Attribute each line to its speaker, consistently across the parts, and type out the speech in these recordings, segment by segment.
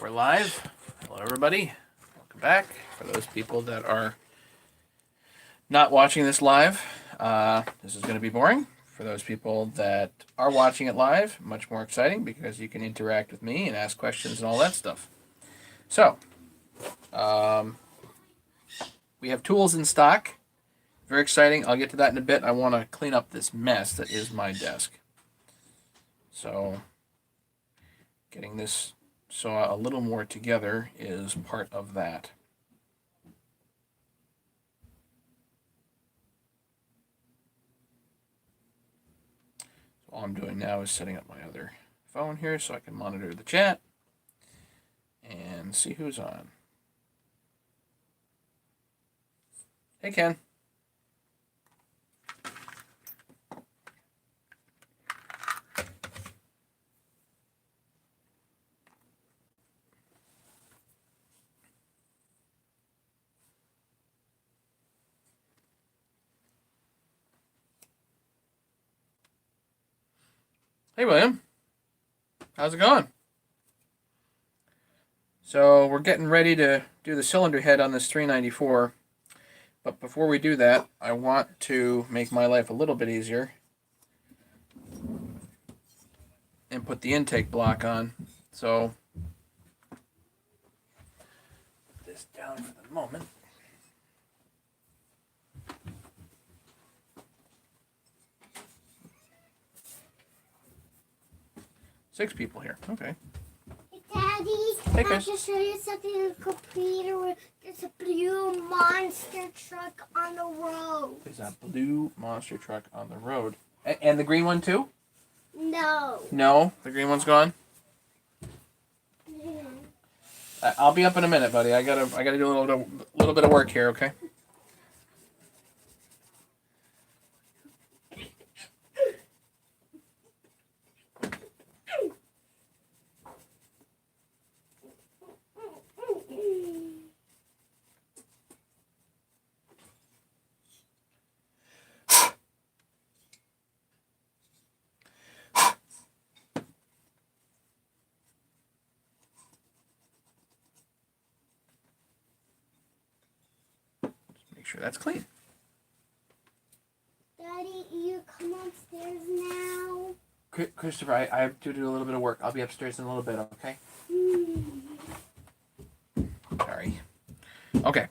Speaker 1: We're live. Hello, everybody. Welcome back. For those people that are not watching this live, this is going to be boring. For those people that are watching it live, much more exciting because you can interact with me and ask questions and all that stuff. So, we have tools in stock. Very exciting. I'll get to that in a bit. I want to clean up this mess that is my desk. So, getting this a little more together is part of that. So all I'm doing now is setting up my other phone here so I can monitor the chat and see who's on. Hey, Ken. Hey, William. How's it going? So we're getting ready to do the cylinder head on this 394. But before we do that, I want to make my life a little bit easier and put the intake block on. So put this down for the moment. Six people here. Okay.
Speaker 2: Hey, Daddy,
Speaker 1: hey,
Speaker 2: I have to show you something in the computer. There's a blue monster truck on the road.
Speaker 1: There's a blue monster truck on the road. And the green one too?
Speaker 2: No.
Speaker 1: No? The green one's gone? I'll be up in a minute, buddy. I gotta do a little bit of work here, okay? Make sure that's clean.
Speaker 2: Daddy, you come upstairs now.
Speaker 1: Christopher, I have to do a little bit of work. I'll be upstairs in a little bit, okay? Sorry. Okay.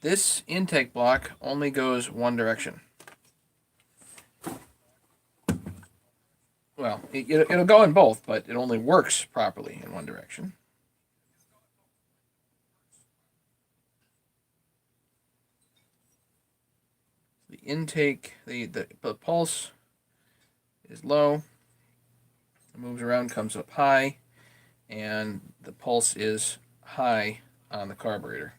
Speaker 1: This intake block only goes one direction. Well, it'll go in both, but it only works properly in one direction. The intake, the pulse is low. It moves around, comes up high, and the pulse is high on the carburetor.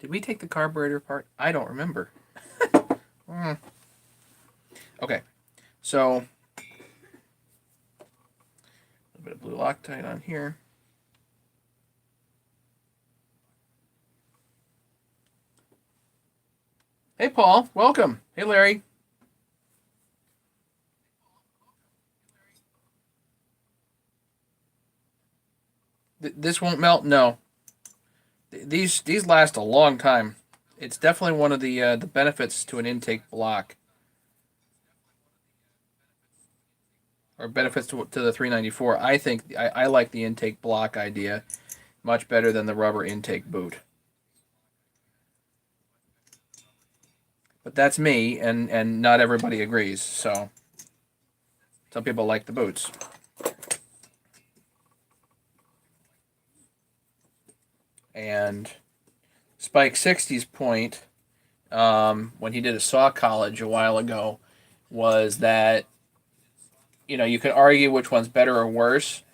Speaker 1: Did we take the carburetor apart? I don't remember. Okay, so a little bit of blue Loctite on here. Hey, Paul, welcome. Hey, Larry. This won't melt? No. These last a long time. It's definitely one of the benefits to an intake block. Or benefits to the 394. I think I like the intake block idea much better than the rubber intake boot. But that's me, and not everybody agrees. So some people like the boots. And Spike 60's point, when he did a Saw College a while ago, was that, you could argue which one's better or worse,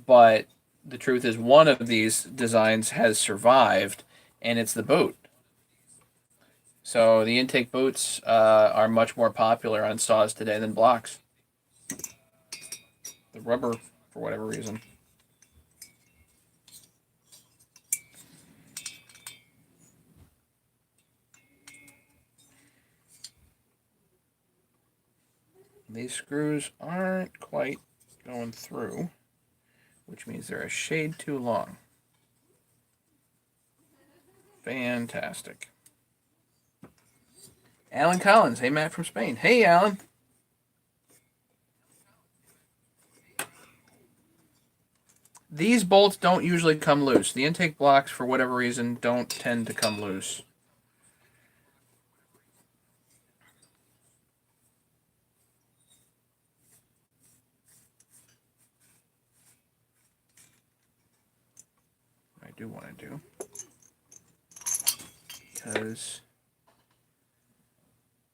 Speaker 1: but the truth is one of these designs has survived, and it's the boot. So the intake boots are much more popular on saws today than blocks. The rubber, for whatever reason. These screws aren't quite going through, which means they're a shade too long. Fantastic. Alan Collins. Hey, Matt from Spain. Hey, Alan. These bolts don't usually come loose. The intake blocks, for whatever reason, don't tend to come loose. What I do want to do, because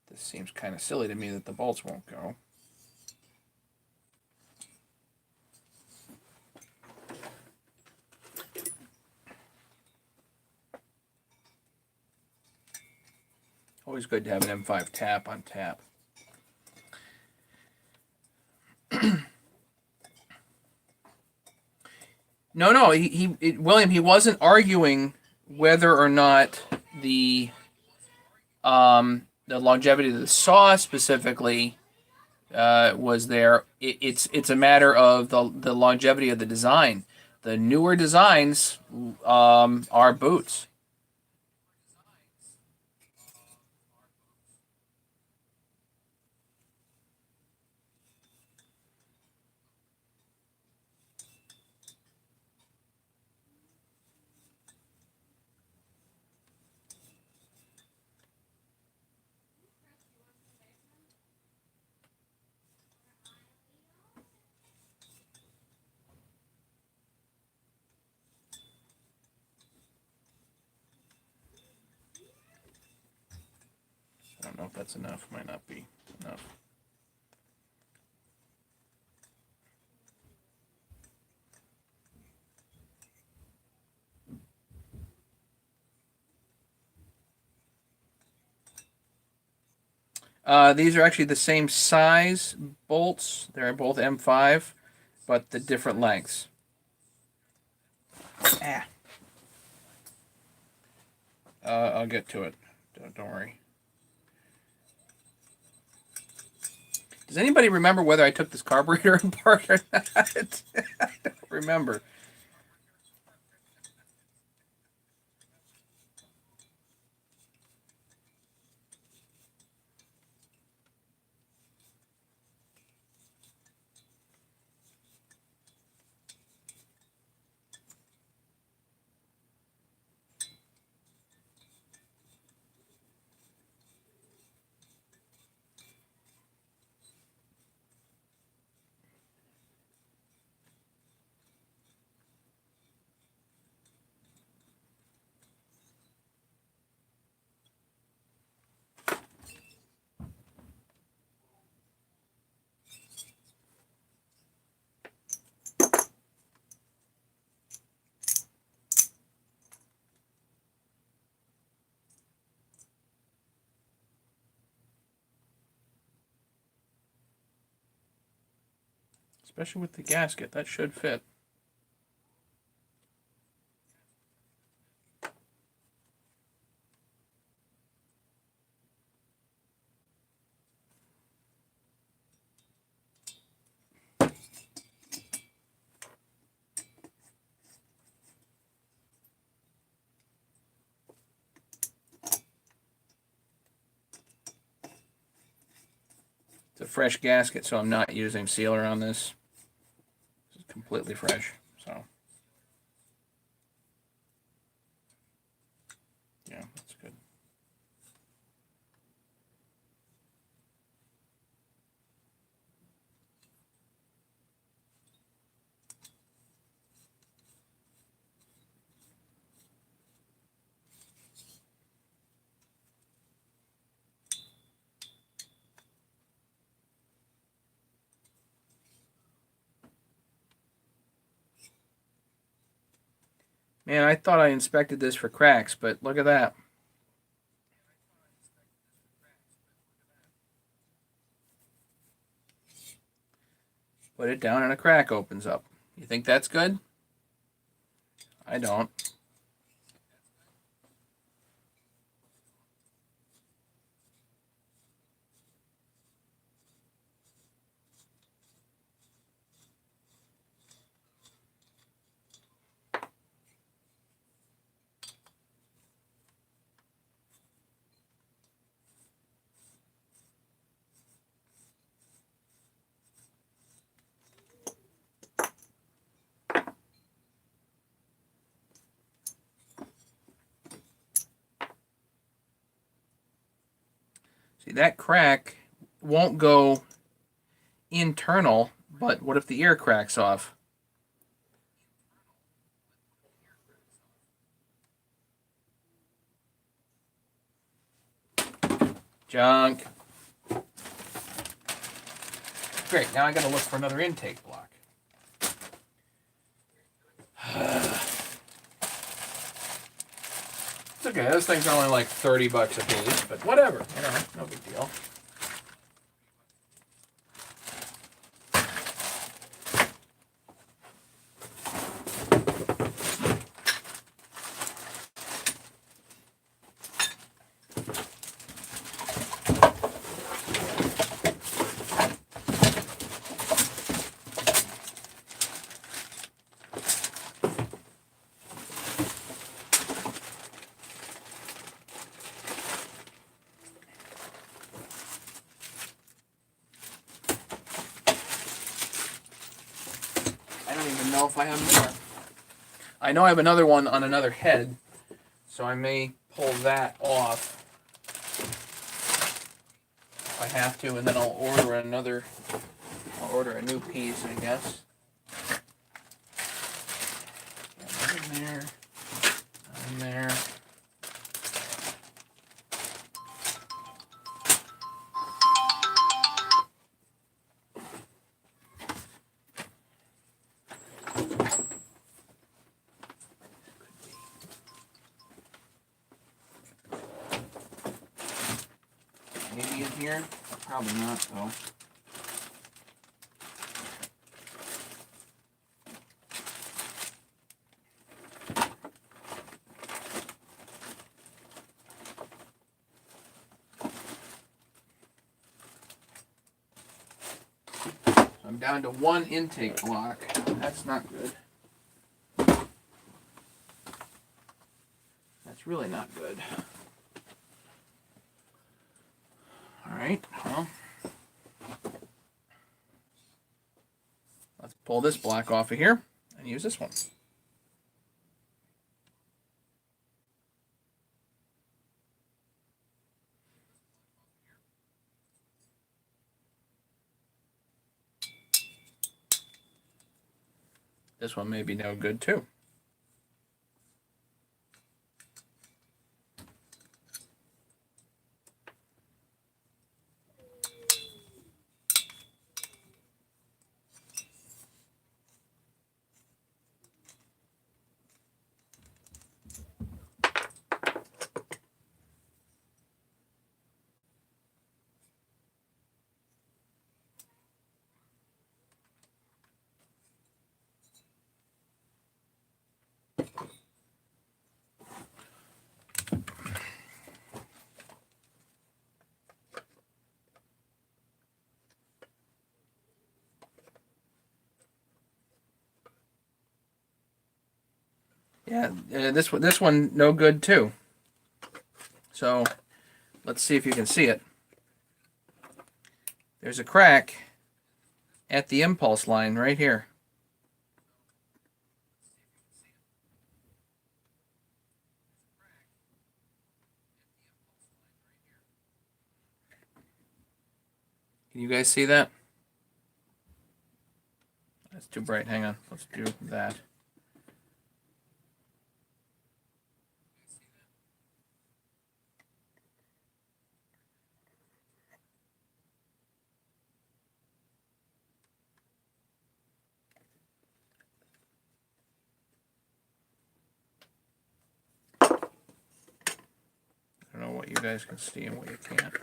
Speaker 1: this seems kind of silly to me that the bolts won't go. Always good to have an M5 tap on tap. No, William, he wasn't arguing whether or not the longevity of the saw specifically was there. It's a matter of the longevity of the design. The newer designs are boots. I don't know if that's enough. Might not be enough. These are actually the same size bolts. They're both M5, but the different lengths. Ah. I'll get to it. Don't worry. Does anybody remember whether I took this carburetor apart or not? I don't remember. Especially with the gasket, that should fit. It's a fresh gasket, so I'm not using sealer on this. It's completely fresh, so yeah, that's good. Man, I thought I inspected this for cracks, but look at that. put it down and a crack opens up. You think that's good? I don't. See, that crack won't go internal, but what if the ear cracks off? Junk. Great, now I gotta look for another intake block. It's okay, those things are only like 30 bucks a piece, but whatever, you know, no big deal. I don't even know if I have more. I know I have another one on another head, so I may pull that off if I have to, and then I'll order another. I'll order a new piece, I guess. In there, in there. Maybe in here? Probably not, though. I'm down to one intake block. That's not good. That's really not good. Alright, well. Let's pull this block off of here and use this one. This one may be no good too. Yeah, this one no good too. So let's see if you can see it. There's a crack at the impulse line right here. Can you guys see that? That's too bright. Hang on. Let's do that. I don't know what you guys can see and what you can't.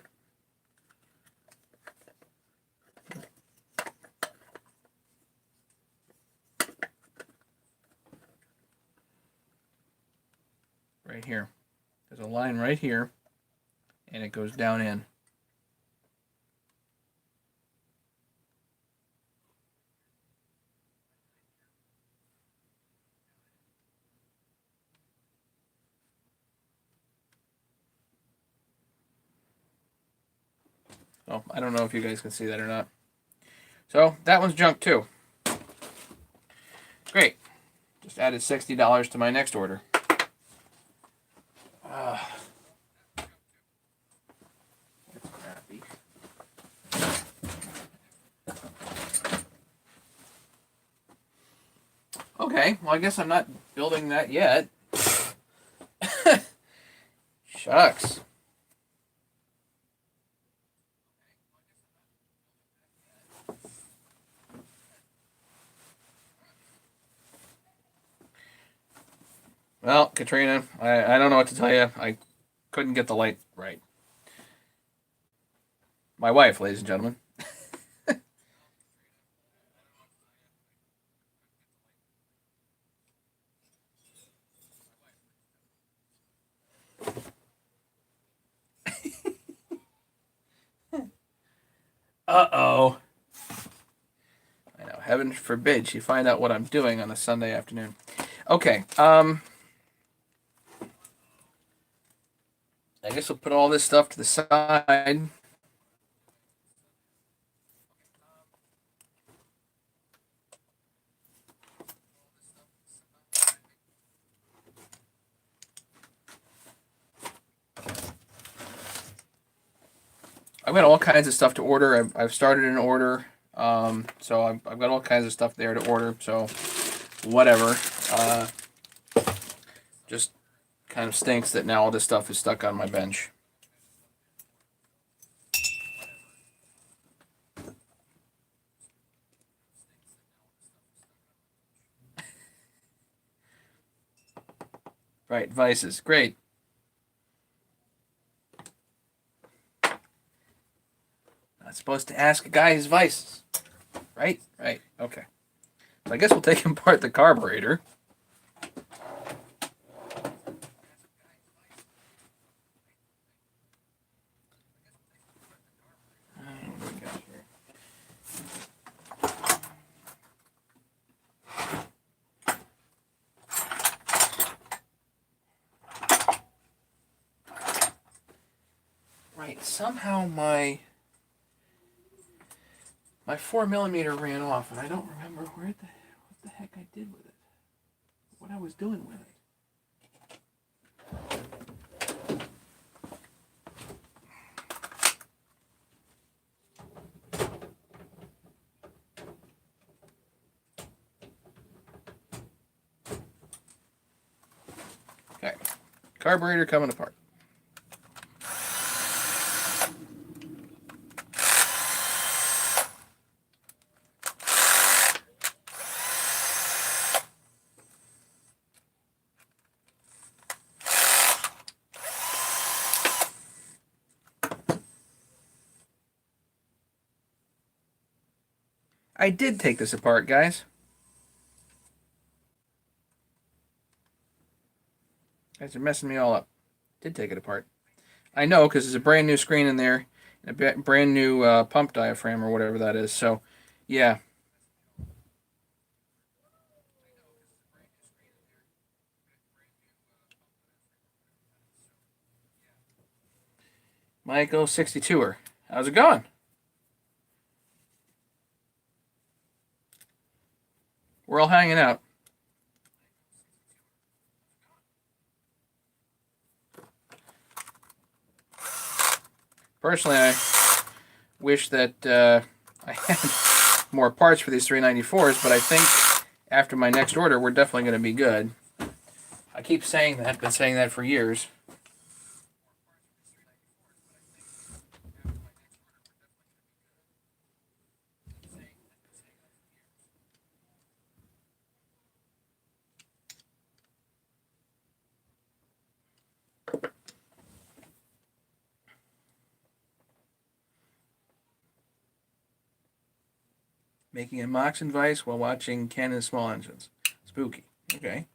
Speaker 1: right here. There's a line right here, and it goes down in. So I don't know if you guys can see that or not. So that one's junk too. Great. Just added $60 to my next order. That's crappy. Okay, well I guess I'm not building that yet. Shucks. Well, Katrina, I don't know what to tell you. I couldn't get the light right. My wife, ladies and gentlemen. Uh-oh. I know, heaven forbid she find out what I'm doing on a Sunday afternoon. Okay, I guess we'll put all this stuff to the side. I've got all kinds of stuff to order. I've started an order, so I've got all kinds of stuff there to order. So whatever. Just kind of stinks that now all this stuff is stuck on my bench. Right, vices, great. Not supposed to ask a guy his vices. Right? Right. Okay. So I guess we'll take apart the carburetor. What do we got here? Right. Somehow my 4mm ran off, and I don't remember what the heck I did with it. What I was doing with it. Okay. Carburetor coming apart. I did take this apart, guys. Guys are messing me all up. Did take it apart. I know, because there's a brand new screen in there, and a brand new pump diaphragm or whatever that is. So, yeah. Michael 62er. How's it going? We're all hanging out. Personally, I wish that I had more parts for these 394s, but I think after my next order, we're definitely going to be good. I keep saying that, been saying that for years. Making a Moxon vise while watching Canon small engines. Spooky. Okay.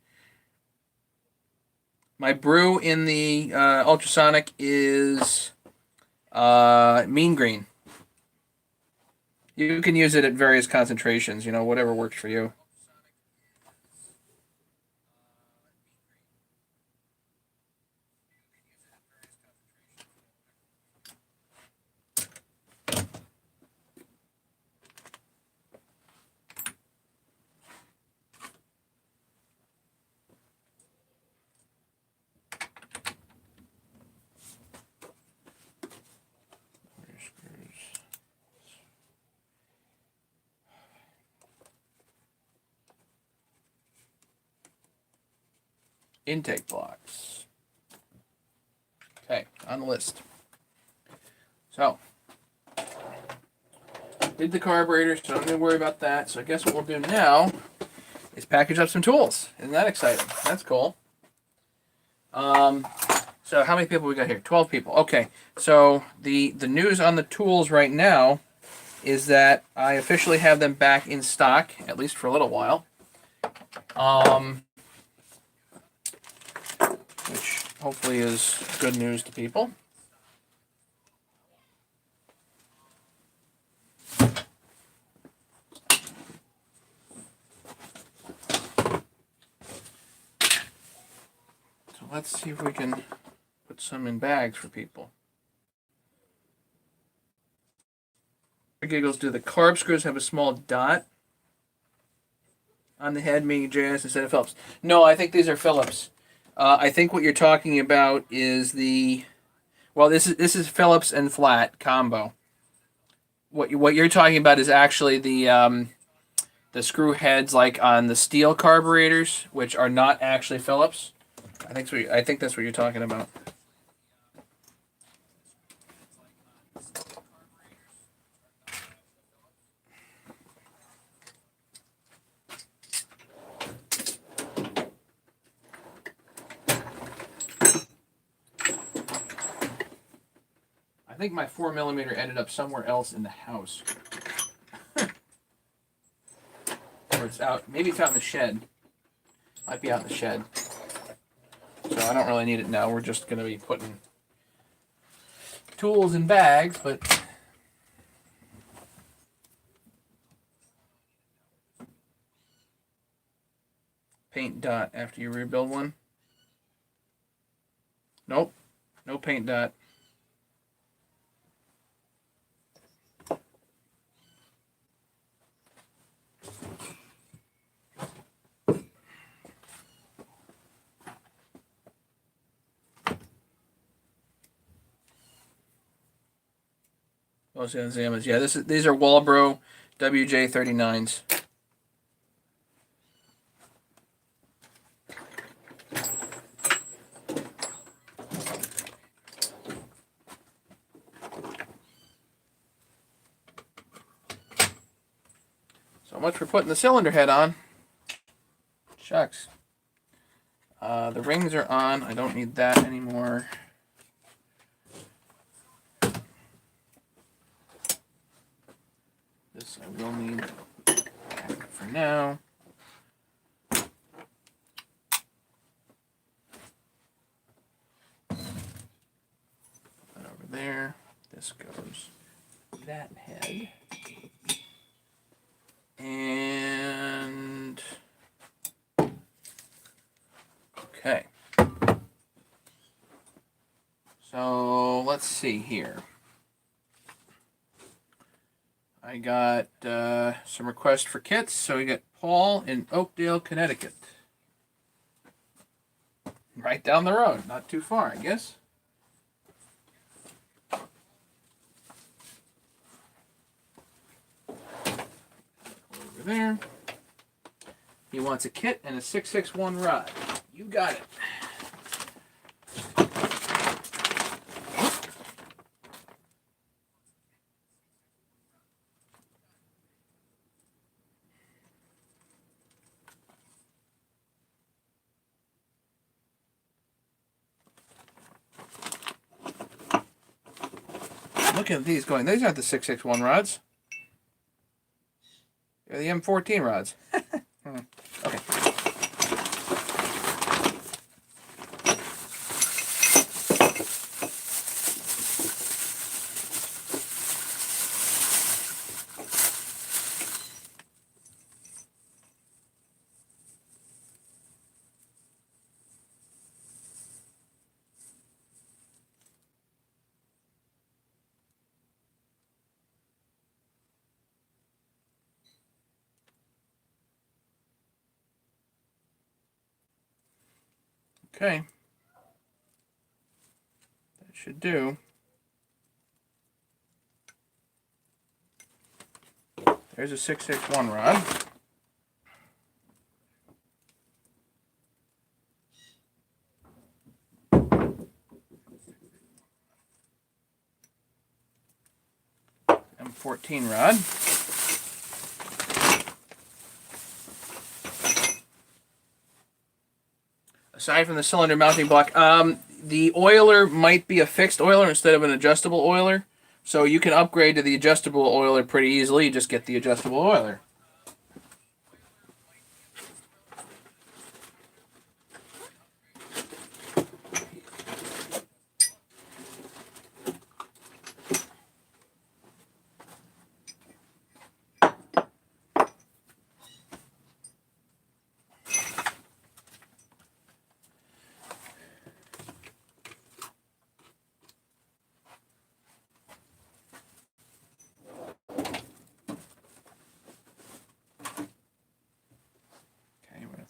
Speaker 1: My brew in the ultrasonic is mean green. You can use it at various concentrations, whatever works for you. Intake blocks. Okay, on the list. So, did the carburetor, so I'm going to worry about that. So I guess what we'll do now is package up some tools. Isn't that exciting? That's cool. So how many people we got here? 12 people. Okay, so the news on the tools right now is that I officially have them back in stock, at least for a little while. Which hopefully is good news to people. So let's see if we can put some in bags for people. Giggles, do the carb screws have a small dot on the head, meaning JS instead of Phillips? No, I think these are Phillips. I think what you're talking about is this is Phillips and flat combo. What you're talking about is actually the screw heads like on the steel carburetors, which are not actually Phillips. I think that's what you're talking about. I think my 4mm ended up somewhere else in the house. Or it's out. Maybe it's out in the shed. Might be out in the shed. So I don't really need it now. We're just going to be putting tools in bags, but paint dot after you rebuild one. Nope. No paint dot. Los Angeles. Yeah, these are Walbro WJ39s. So much for putting the cylinder head on. Shucks. The rings are on. I don't need that anymore. This I will need for now. Put that over there. This goes that head. And okay. So let's see here. I got some requests for kits. So we got Paul in Oakdale, Connecticut. Right down the road. Not too far, I guess. Over there. He wants a kit and a 661 rod. You got it. Look at these going. These aren't the 661 rods. They're the M14 rods. Okay. Okay. That should do. There's a 661 rod. M14 rod. Aside from the cylinder mounting block, the oiler might be a fixed oiler instead of an adjustable oiler. So you can upgrade to the adjustable oiler pretty easily. You just get the adjustable oiler.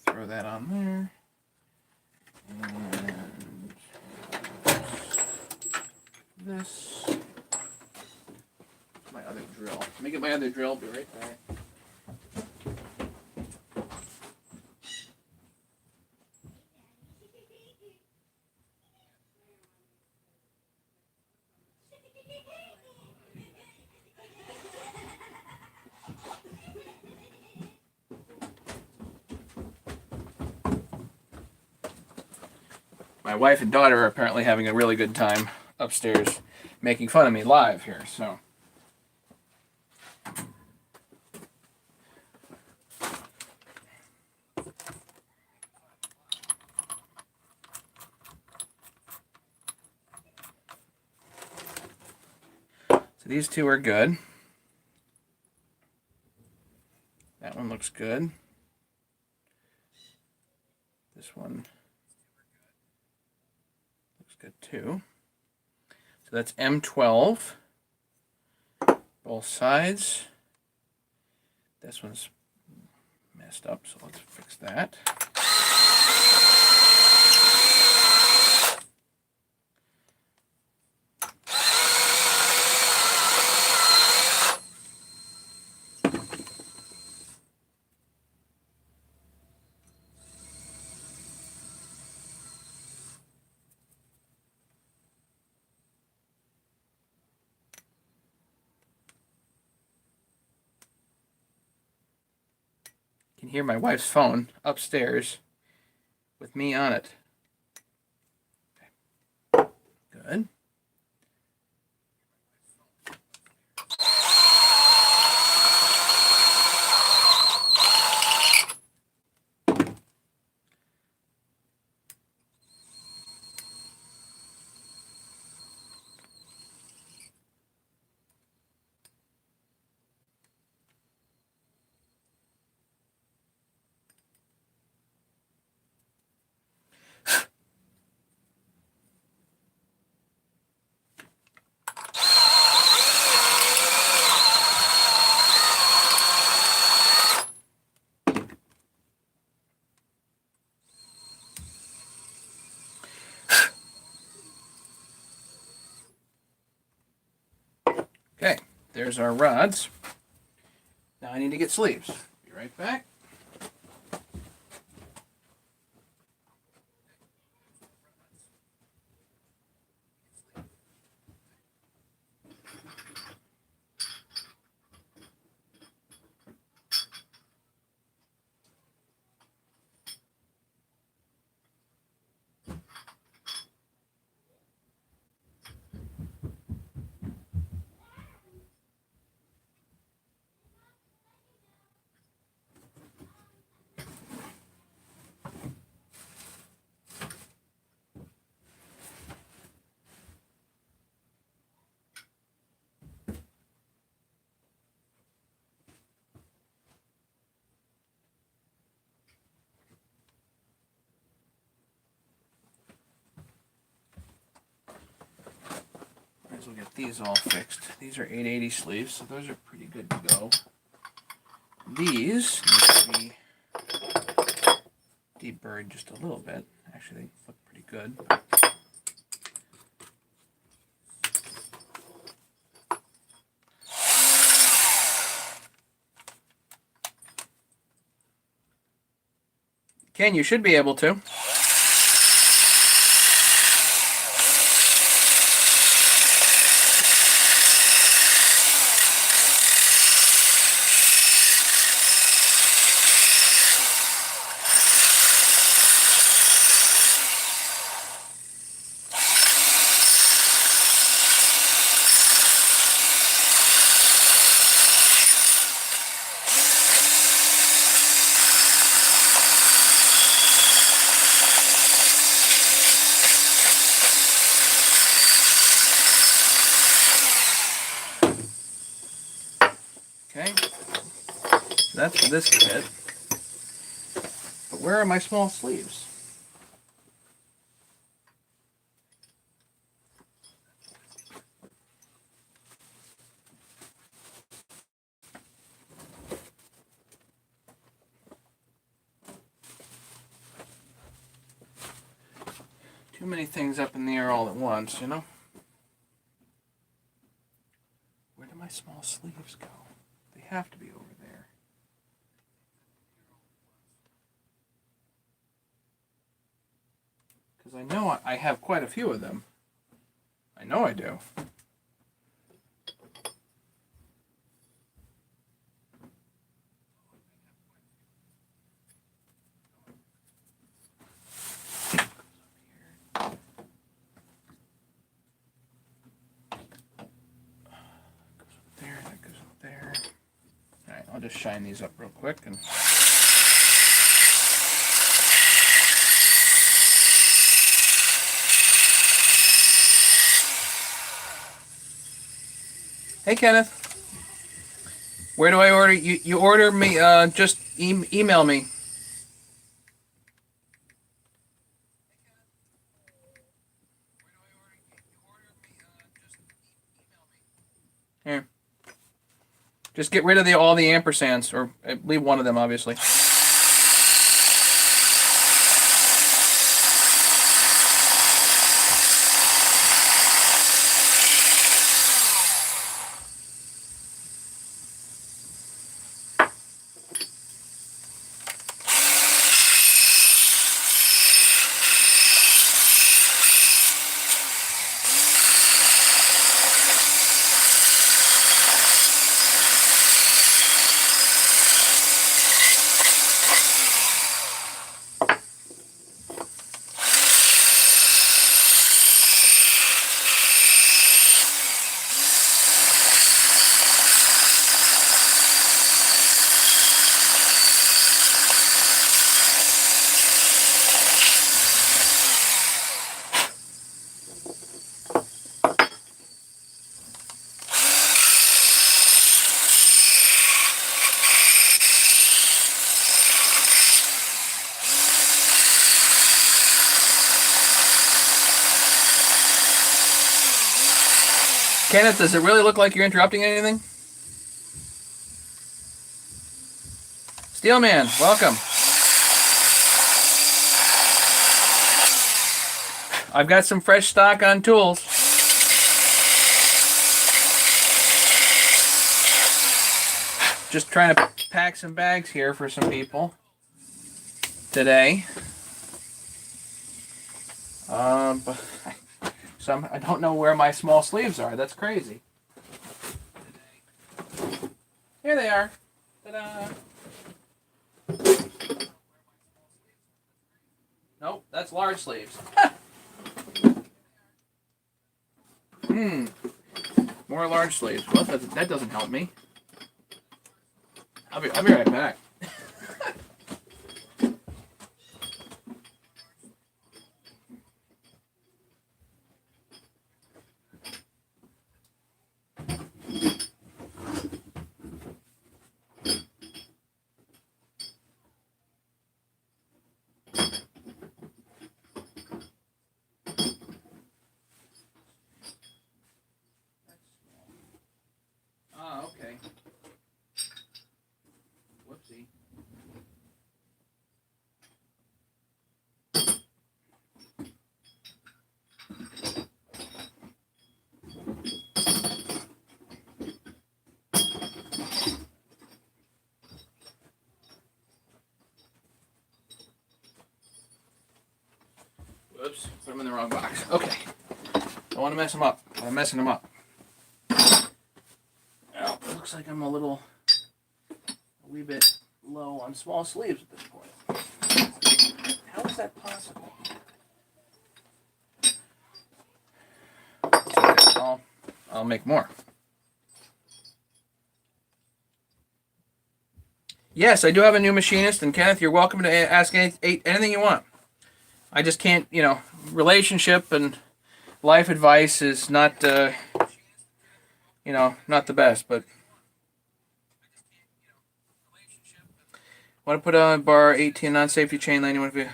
Speaker 1: Throw that on there. And this. My other drill. Let me get my other drill. Be right back. My wife and daughter are apparently having a really good time upstairs making fun of me live here, so. So these two are good. That one looks good. This one looks good too. So that's M12. Both sides. This one's messed up, so let's fix that. You can hear my wife's phone upstairs with me on it. Okay. Good. Okay, there's our rods. Now I need to get sleeves. Be right back. Might as well get these all fixed. These are 880 sleeves, so those are pretty good to go. These need to be deburred just a little bit. Actually, they look pretty good. Ken, you should be able to. Okay, that's for this kit. But where are my small sleeves? Too many things up in the air all at once, you know? Where do my small sleeves go? They have to be over there. Because I know I have quite a few of them. I know I do. There. All right, I'll just shine these up real quick and. Hey, Kenneth. Where do I order? You order me. Just email me. Here. Just get rid of all the ampersands, or leave one of them, obviously. Kenneth, does it really look like you're interrupting anything? Steelman, welcome. I've got some fresh stock on tools. Just trying to pack some bags here for some people today. But I don't know where my small sleeves are. That's crazy. Here they are. Ta-da! Nope, that's large sleeves. More large sleeves. Well, that doesn't help me. I'll be right back. Ah, okay. Whoopsie. Whoops, put them in the wrong box. Okay. Don't want to mess them up. I'm messing them up. Well, it looks like I'm a wee bit low on small sleeves at this point. How is that possible? I'll make more. Yes, I do have a new machinist, and Kenneth, you're welcome to ask anything you want. I just can't, relationship and life advice is not, not the best, but want to put on bar 18 non-safety chain lane. You want to be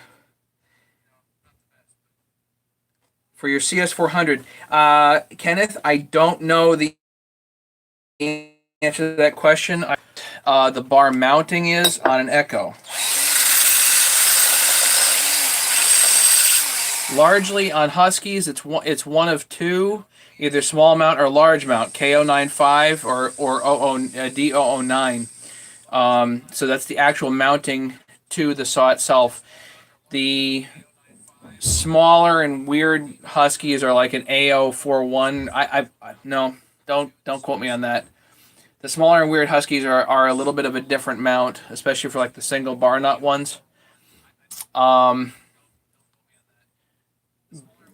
Speaker 1: for your CS400, Kenneth? I don't know the answer to that question. The bar mounting is on an Echo. Largely on Huskies, it's one of two, either small mount or large mount, KO95 or D009. So that's the actual mounting to the saw itself. The smaller and weird Huskies are like an AO41. No, don't quote me on that. The smaller and weird Huskies are a little bit of a different mount, especially for like the single bar nut ones.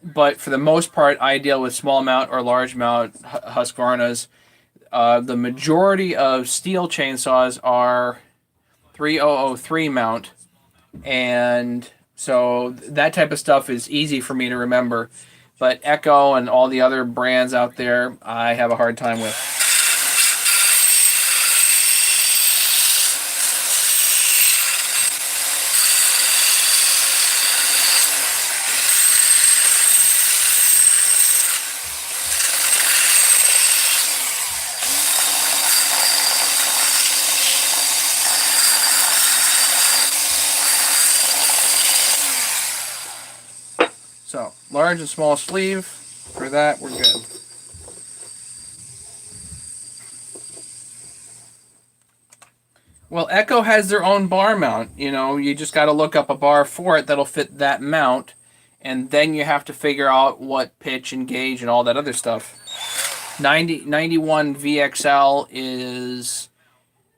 Speaker 1: But for the most part, I deal with small mount or large mount Husqvarnas. The majority of steel chainsaws are 3003 mount, and so that type of stuff is easy for me to remember. But Echo and all the other brands out there, I have a hard time with. So, large and small sleeve. For that, we're good. Well, Echo has their own bar mount. You just got to look up a bar for it that'll fit that mount. And then you have to figure out what pitch and gauge and all that other stuff. 91 VXL is,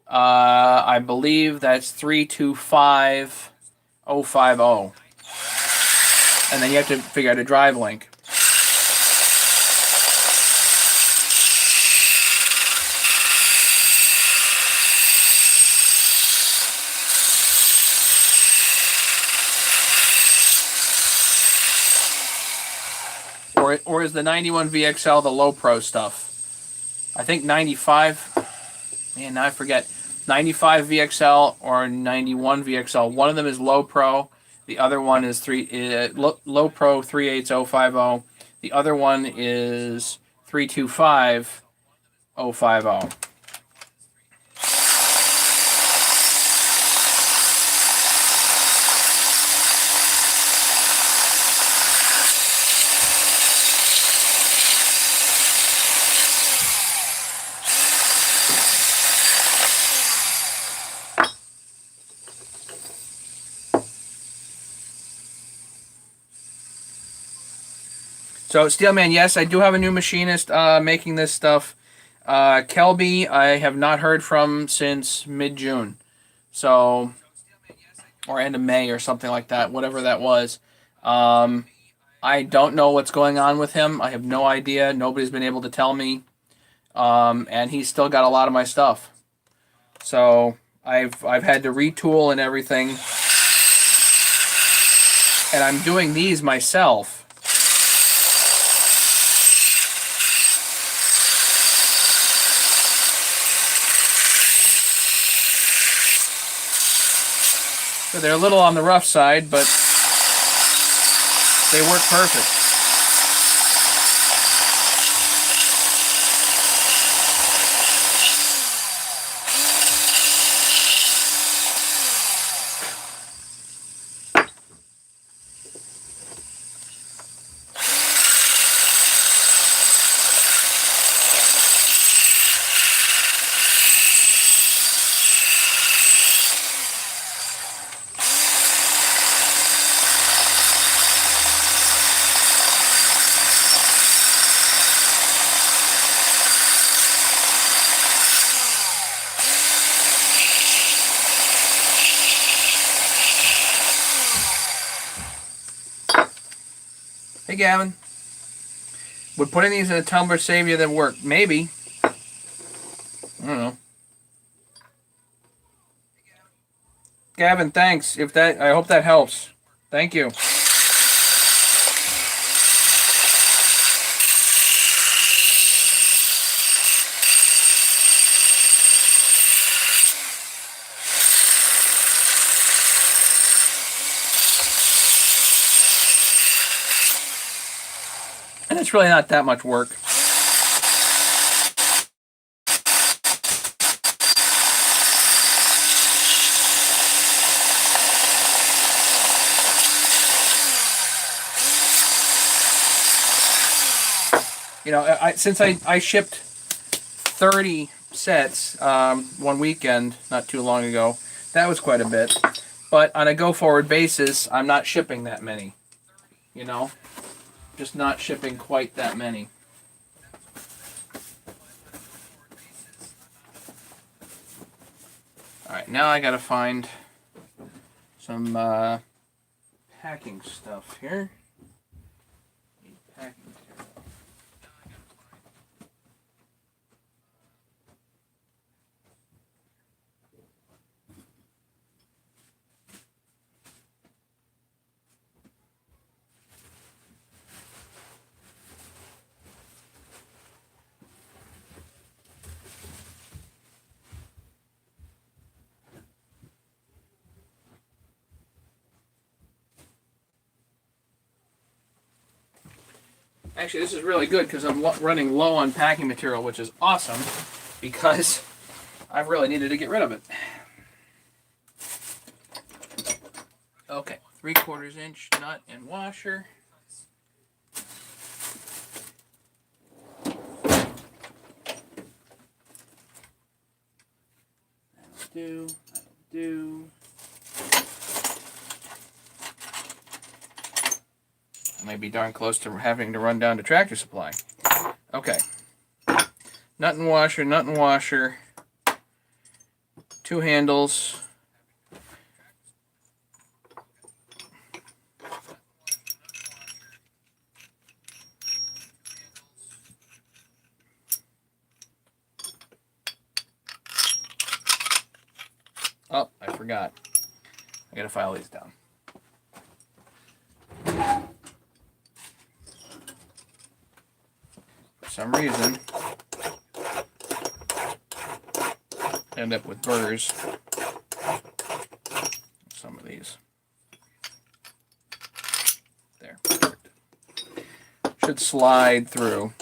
Speaker 1: I believe that's 325050. And then you have to figure out a drive link. Or is the 91 VXL the low pro stuff? I think 95, man, now I forget. 95 VXL or 91 VXL. One of them is low pro. The other one is low pro 38050. The other one is 325050. So, Steelman, yes, I do have a new machinist making this stuff. Kelby, I have not heard from since mid-June. So, or end of May or something like that, whatever that was. I don't know what's going on with him. I have no idea. Nobody's been able to tell me. And he's still got a lot of my stuff. So, I've had to retool and everything. And I'm doing these myself. So they're a little on the rough side, but they work perfect. Hey, Gavin. Would putting these in a tumbler save you than work? Maybe. I don't know. Gavin, thanks. I hope that helps. Thank you. And it's really not that much work. You know, since I shipped 30 sets one weekend not too long ago, that was quite a bit. But on a go-forward basis, I'm not shipping that many. You know, just not shipping quite that many. All right, now I gotta find some packing stuff here. Packing material. Actually, this is really good because I'm running low on packing material, which is awesome because I've really needed to get rid of it. Okay, 3/4 inch nut and washer. That'll do. May be darn close to having to run down to Tractor Supply. Okay. Nut and washer. 2 handles. Oh, I forgot. I gotta file these down. For some reason, end up with burrs. Some of these. There. Perfect. Should slide through.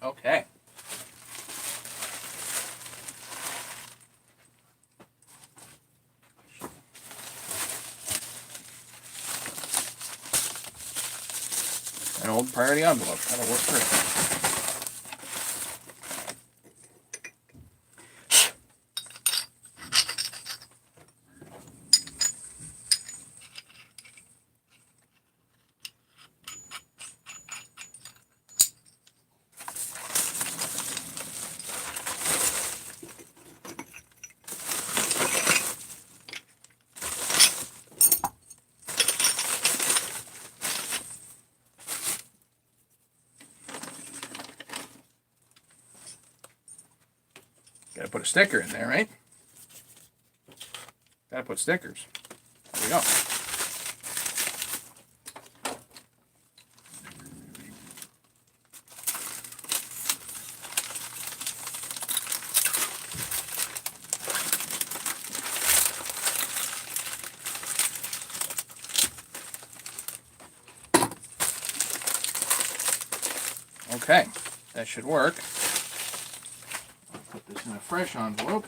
Speaker 1: Okay. An old priority envelope. That'll work great. Gotta put a sticker in there, right? Gotta put stickers. There we go. Okay, that should work. I'll put this in a fresh envelope.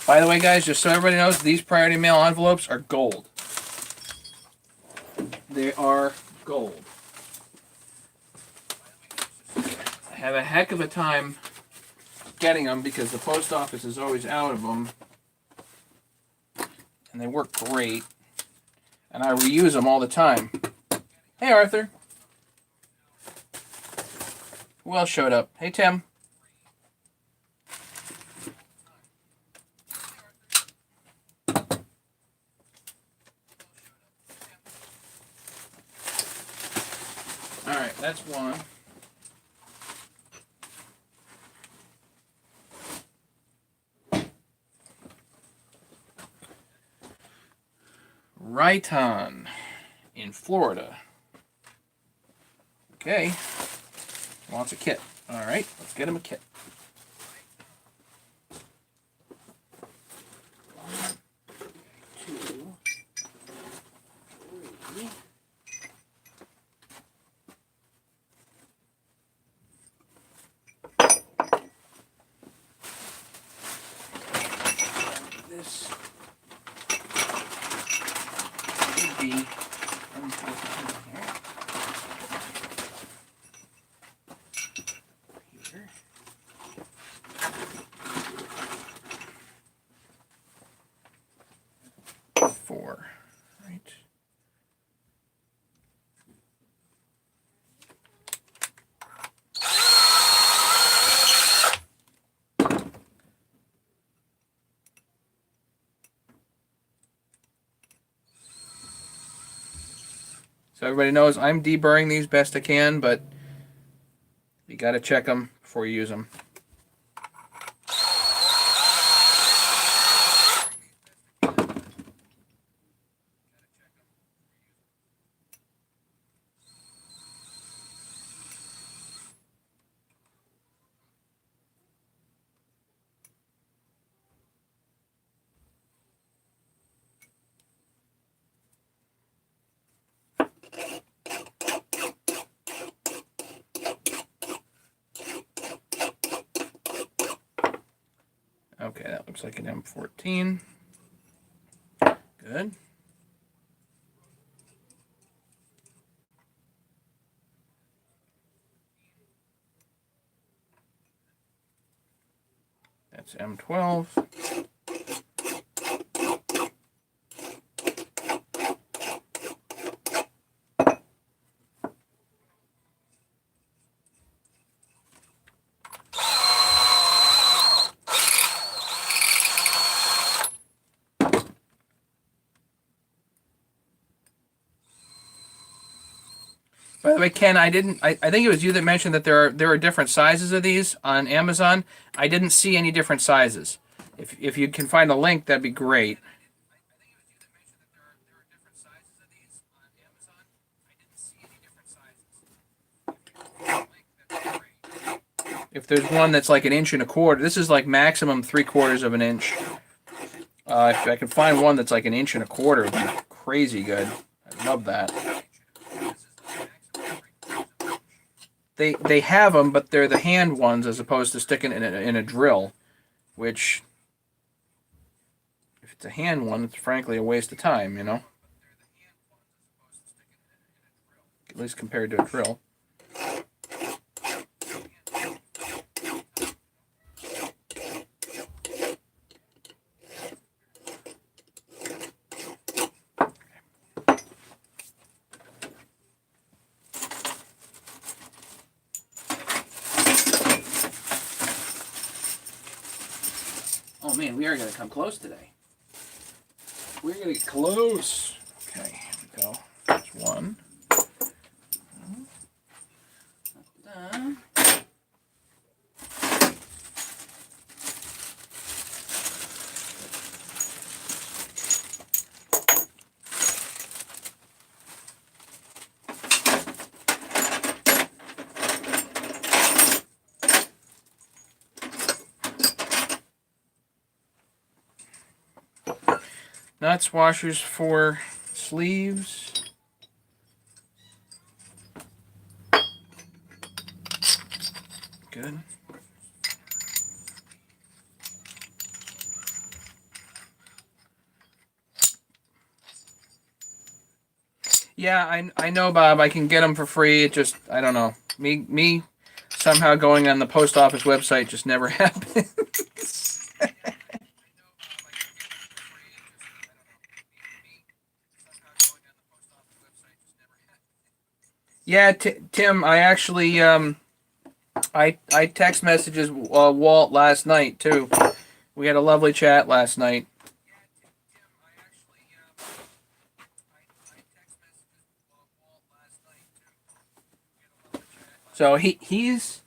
Speaker 1: By the way, guys, just so everybody knows, these Priority Mail envelopes are gold. They are gold. I have a heck of a time getting them because the post office is always out of them. And they work great. And I reuse them all the time. Hey, Arthur. Who else showed up? Hey, Tim. Alright, that's one. Rayton in Florida. Okay. Wants a kit. Alright, let's get him a kit. One, two, three. This should be here. Four, right? So everybody knows I'm deburring these best I can, but you got to check them before you use them. Okay, that looks like an M14. Good. That's M12. By the way, Ken, I think it was you that mentioned that there are different sizes of these on Amazon. I didn't see any different sizes. If you can find a link, that'd be great. If there's one that's like 1.25 inches, this is like maximum 3/4 of an inch. If I can find one that's like 1.25 inches, it'd be crazy good. I'd love that. They have them, but they're the hand ones as opposed to sticking in a drill, which, if it's a hand one, it's frankly a waste of time, you know? At least compared to a drill. Oh man, we are going to come close today. We're going to get close. Okay, here we go. There's one. Done. nuts, washers for sleeves. Good. Yeah, I know, Bob. I can get them for free. It just, I don't know. Me somehow going on the post office website just never happens. Yeah, Tim, I actually I text messages Walt last night too. We had a lovely chat last night. So he's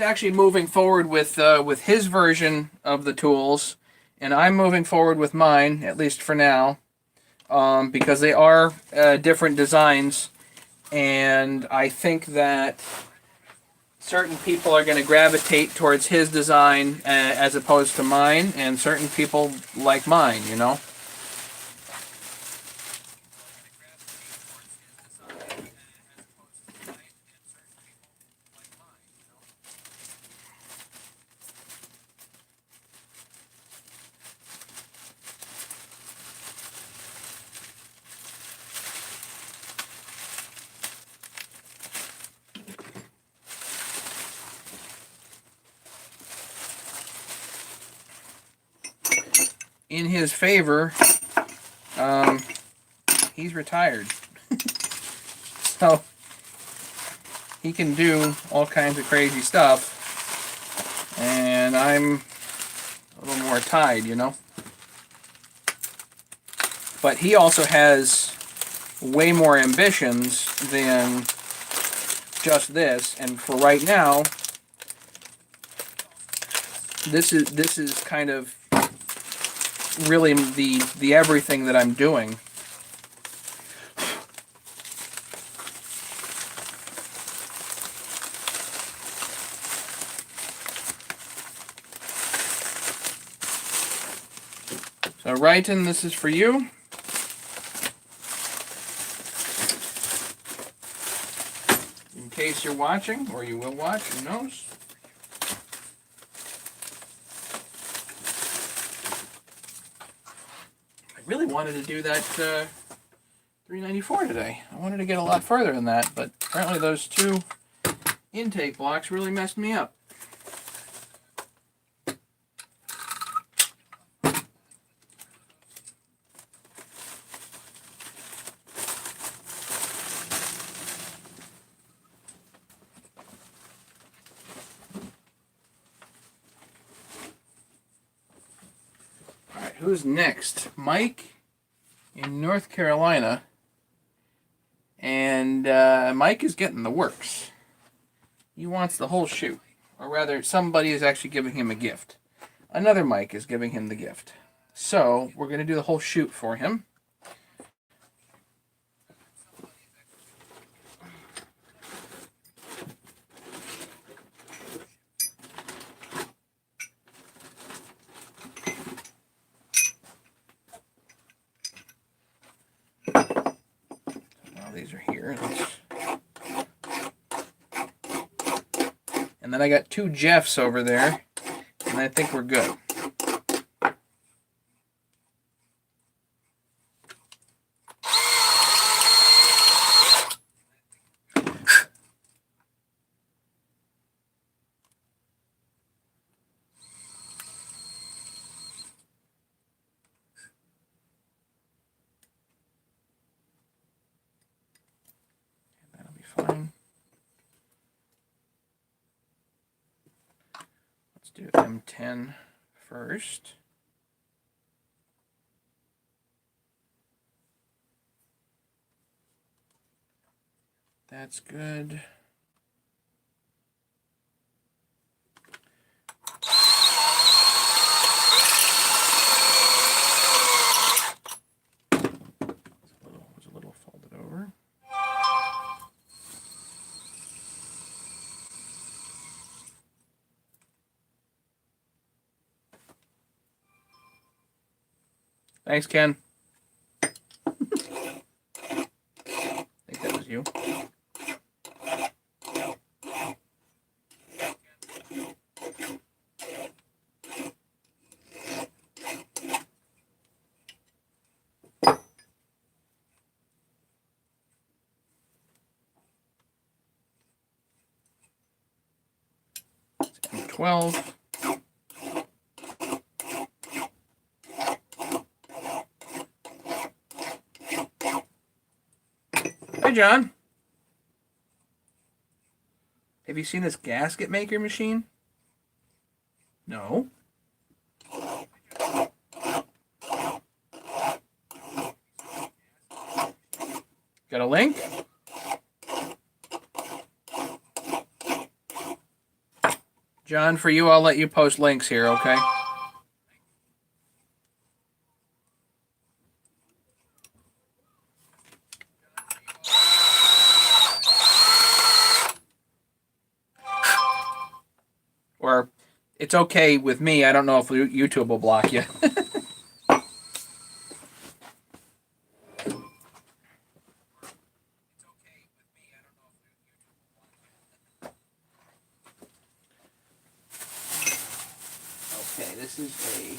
Speaker 1: actually moving forward with his version of the tools, and I'm moving forward with mine, at least for now, because they are different designs, and I think that certain people are going to gravitate towards his design as opposed to mine, and certain people like mine, you know. In his favor, he's retired. So he can do all kinds of crazy stuff, and I'm a little more tied, you know. But he also has way more ambitions than just this, and for right now, this is kind of really the everything that I'm doing. So Ryton, this is for you. In case you're watching, or you will watch, who knows? I really wanted to do that 394 today. I wanted to get a lot further than that, but apparently those two intake blocks really messed me up. Alright, who's next? Mike in North Carolina. And Mike is getting the works. He wants the whole shoot. Or rather, somebody is actually giving him a gift. Another Mike is giving him the gift. So, we're going to do the whole shoot for him. Well, these are here. And then I got two Jeffs over there. And I think we're good. That'll be fine. Let's do M10 first. That's good. Was a little folded over. Thanks, Ken. I think that was you. M12. Hi, John. Have you seen this gasket maker machine? No. Got a link? John, for you, I'll let you post links here, okay? Or it's okay with me. I don't know if YouTube will block you. Okay, this is a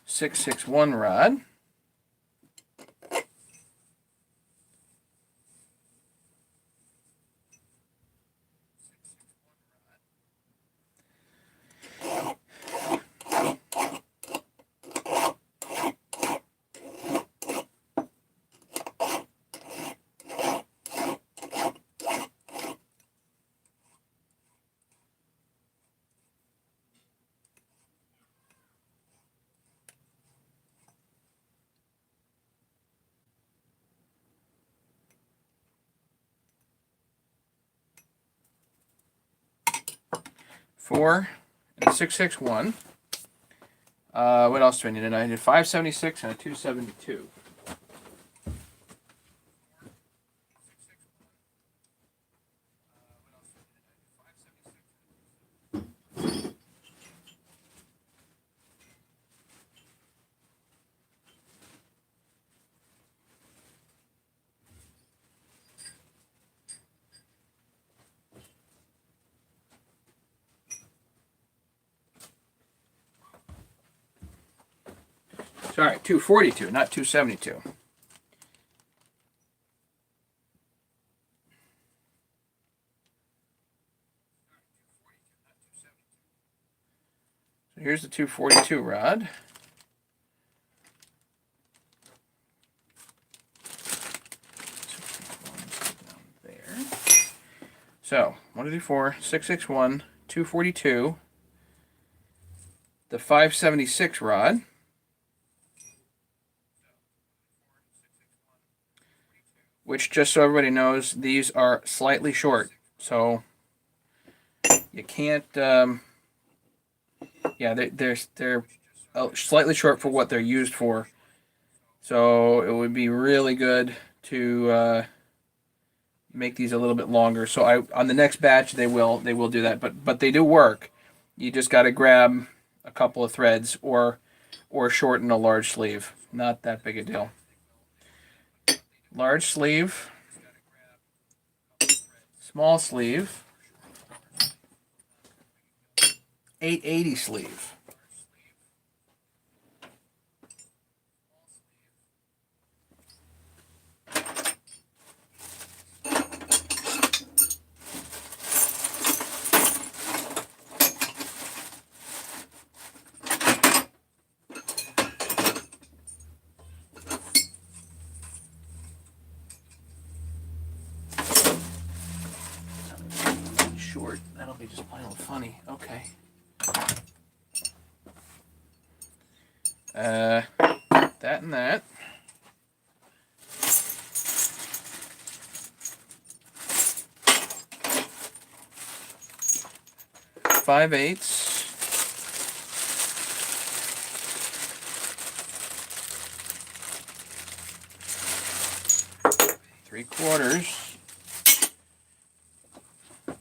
Speaker 1: 661 rod. Four and 661. What else do I need? I did 576 and a 272. Sorry, 242, not 272. So here's the 242 rod. There. So 1, 2, 3, 4, 661, 242, the 576 rod. Which, just so everybody knows, these are slightly short. So you can't, yeah, they're slightly short for what they're used for. So it would be really good to make these a little bit longer. So on the next batch they will do that. But they do work. You just got to grab a couple of threads or shorten a large sleeve. Not that big a deal. Large sleeve, small sleeve, 880 sleeve. Short. That'll be just plain old funny. Okay. That and that. Five eighths. Three quarters.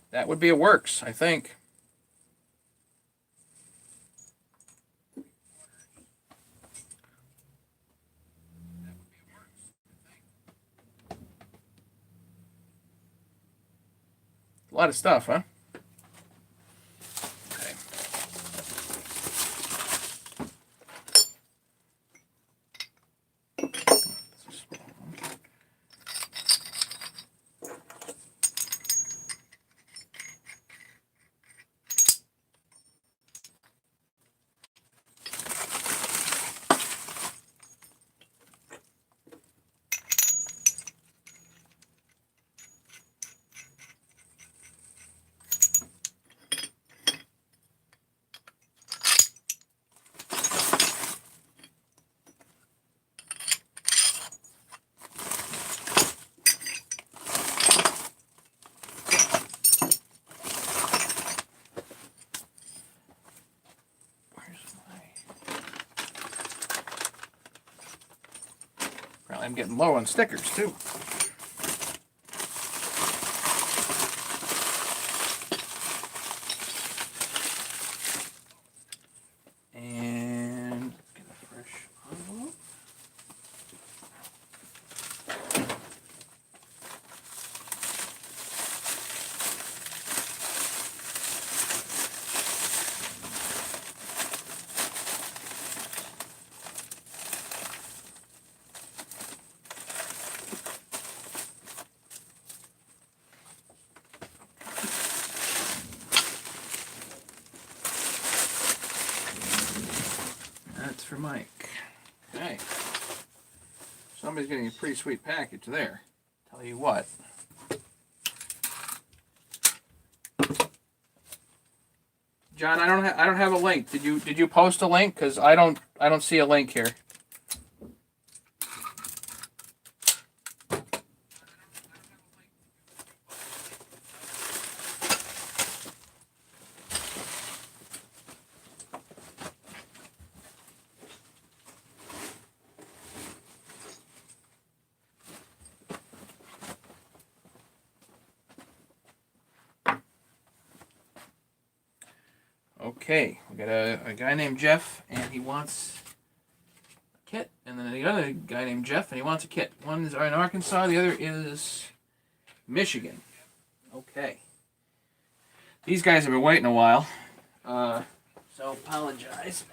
Speaker 1: That would be a works, I think. A lot of stuff, huh? Okay. Apparently I'm getting low on stickers too. And get a fresh envelope. That's for Mike. Okay. Somebody's getting a pretty sweet package there. Tell you what. John, I don't have a link. Did you post a link? Because I don't see a link here. Okay, we got a guy named Jeff, and he wants a kit, and then the other guy named Jeff, and he wants a kit. One is in Arkansas, the other is Michigan. Okay. These guys have been waiting a while, so apologize.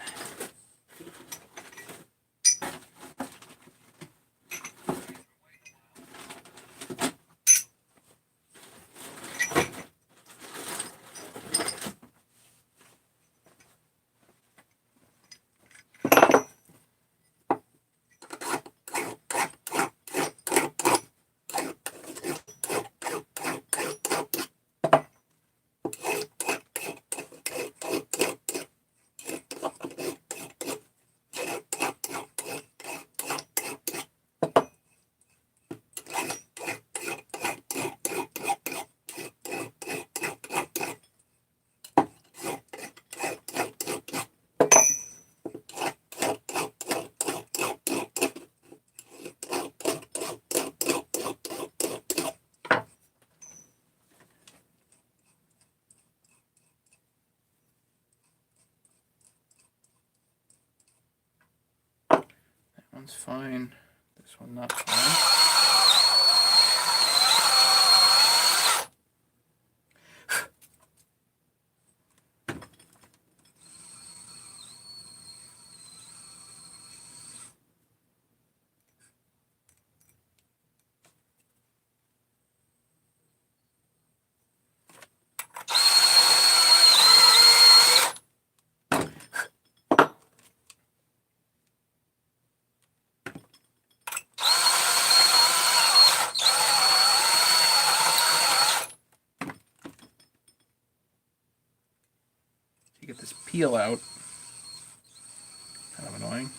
Speaker 1: That one's fine. This one not fine. You get this peel out. Kind of annoying.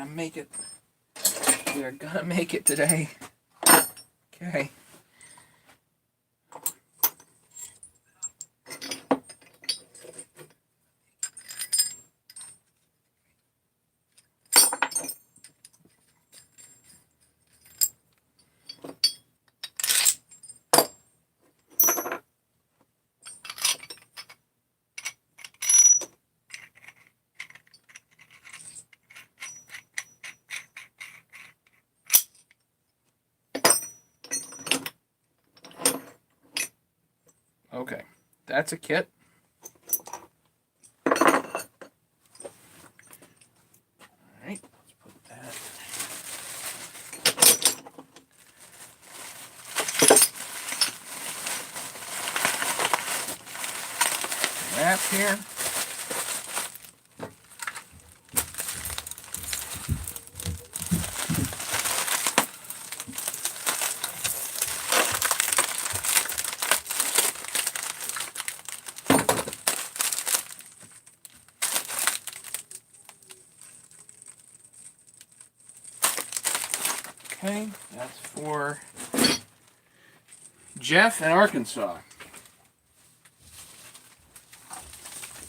Speaker 1: gonna make it. We are gonna make it today. Okay. Okay, that's a kit. All right, let's put that. Wrap here. Okay, that's for Jeff in Arkansas.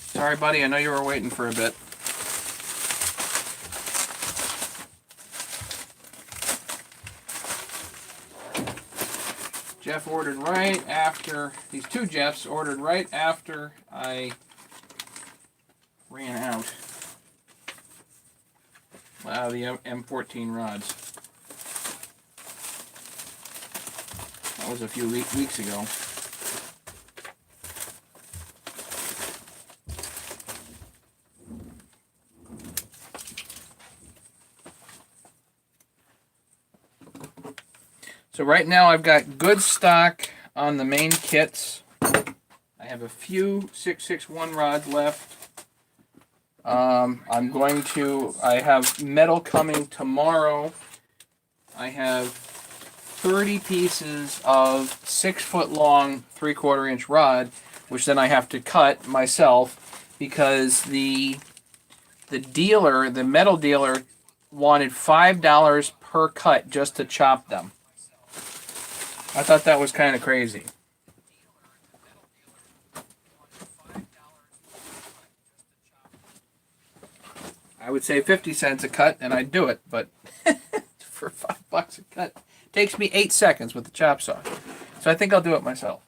Speaker 1: Sorry, buddy, I know you were waiting for a bit. Jeff ordered right after, these two Jeffs ordered right after I ran out. Wow, the M14 rods. That was a few weeks ago. So right now I've got good stock on the main kits. I have a few 661 rods left. I have metal coming tomorrow. I have 30 pieces of 6 foot long 3/4 inch rod, which then I have to cut myself because the dealer, the metal dealer, wanted $5 per cut just to chop them. I thought that was kind of crazy. I would say 50 cents a cut and I'd do it, but for $5 a cut, it takes me 8 seconds with the chop saw. So I think I'll do it myself.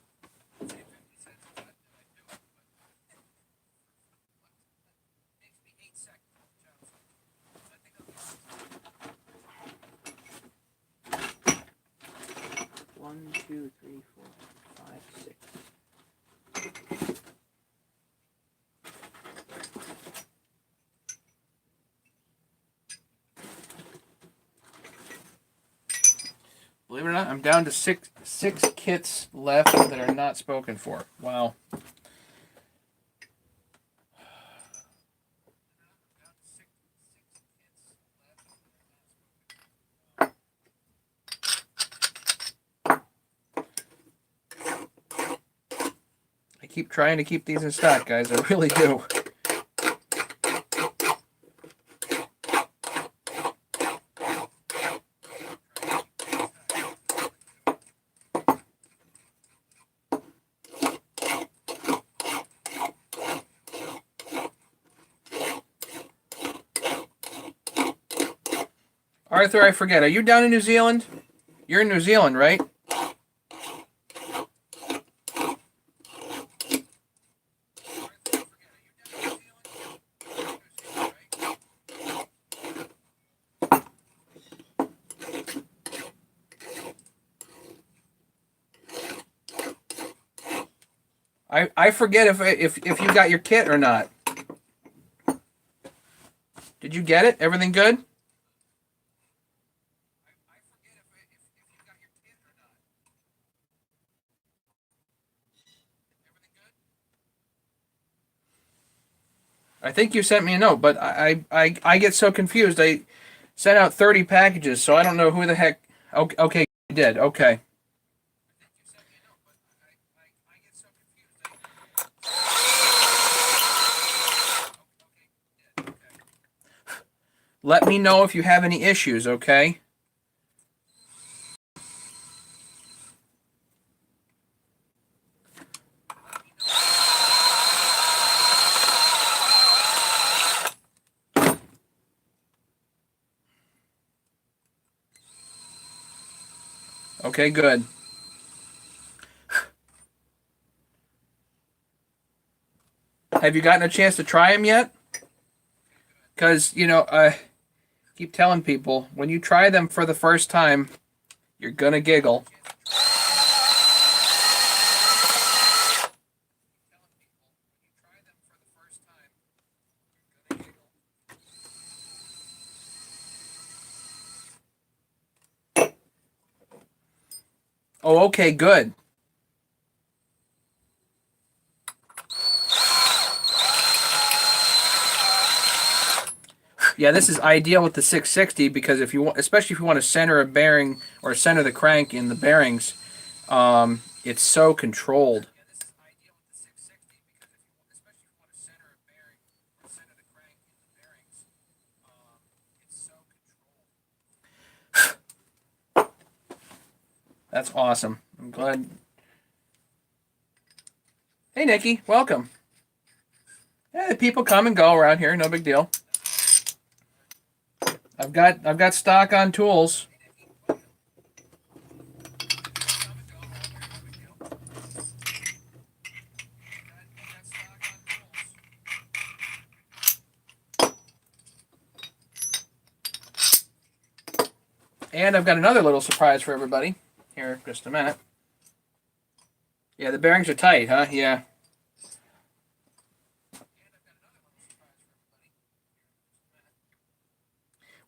Speaker 1: One, two, three, four, five, six. Believe it or not, I'm down to six kits left that are not spoken for. Wow. I keep trying to keep these in stock, guys. I really do. Arthur, I forget. Are you down in New Zealand? You're in New Zealand, right? I forget if you got your kit or not. Did you get it? Everything good? I think you sent me a note, but I get so confused. I sent out 30 packages, so I don't know who the heck. Okay, you did. Okay. let me know if you have any issues, okay? Okay, good. Have you gotten a chance to try them yet? Because, you know, I keep telling people, when you try them for the first time, you're going to giggle. Oh, okay, good. Yeah, this is ideal with the 660 because if you want, especially if you want to center a bearing or center the crank in the bearings, it's so controlled. That's awesome. I'm glad. Hey, Nikki, welcome. Yeah, people come and go around here. No big deal. I've got stock on tools. And I've got another little surprise for everybody. Here, just a minute. Yeah, the bearings are tight, huh? Yeah.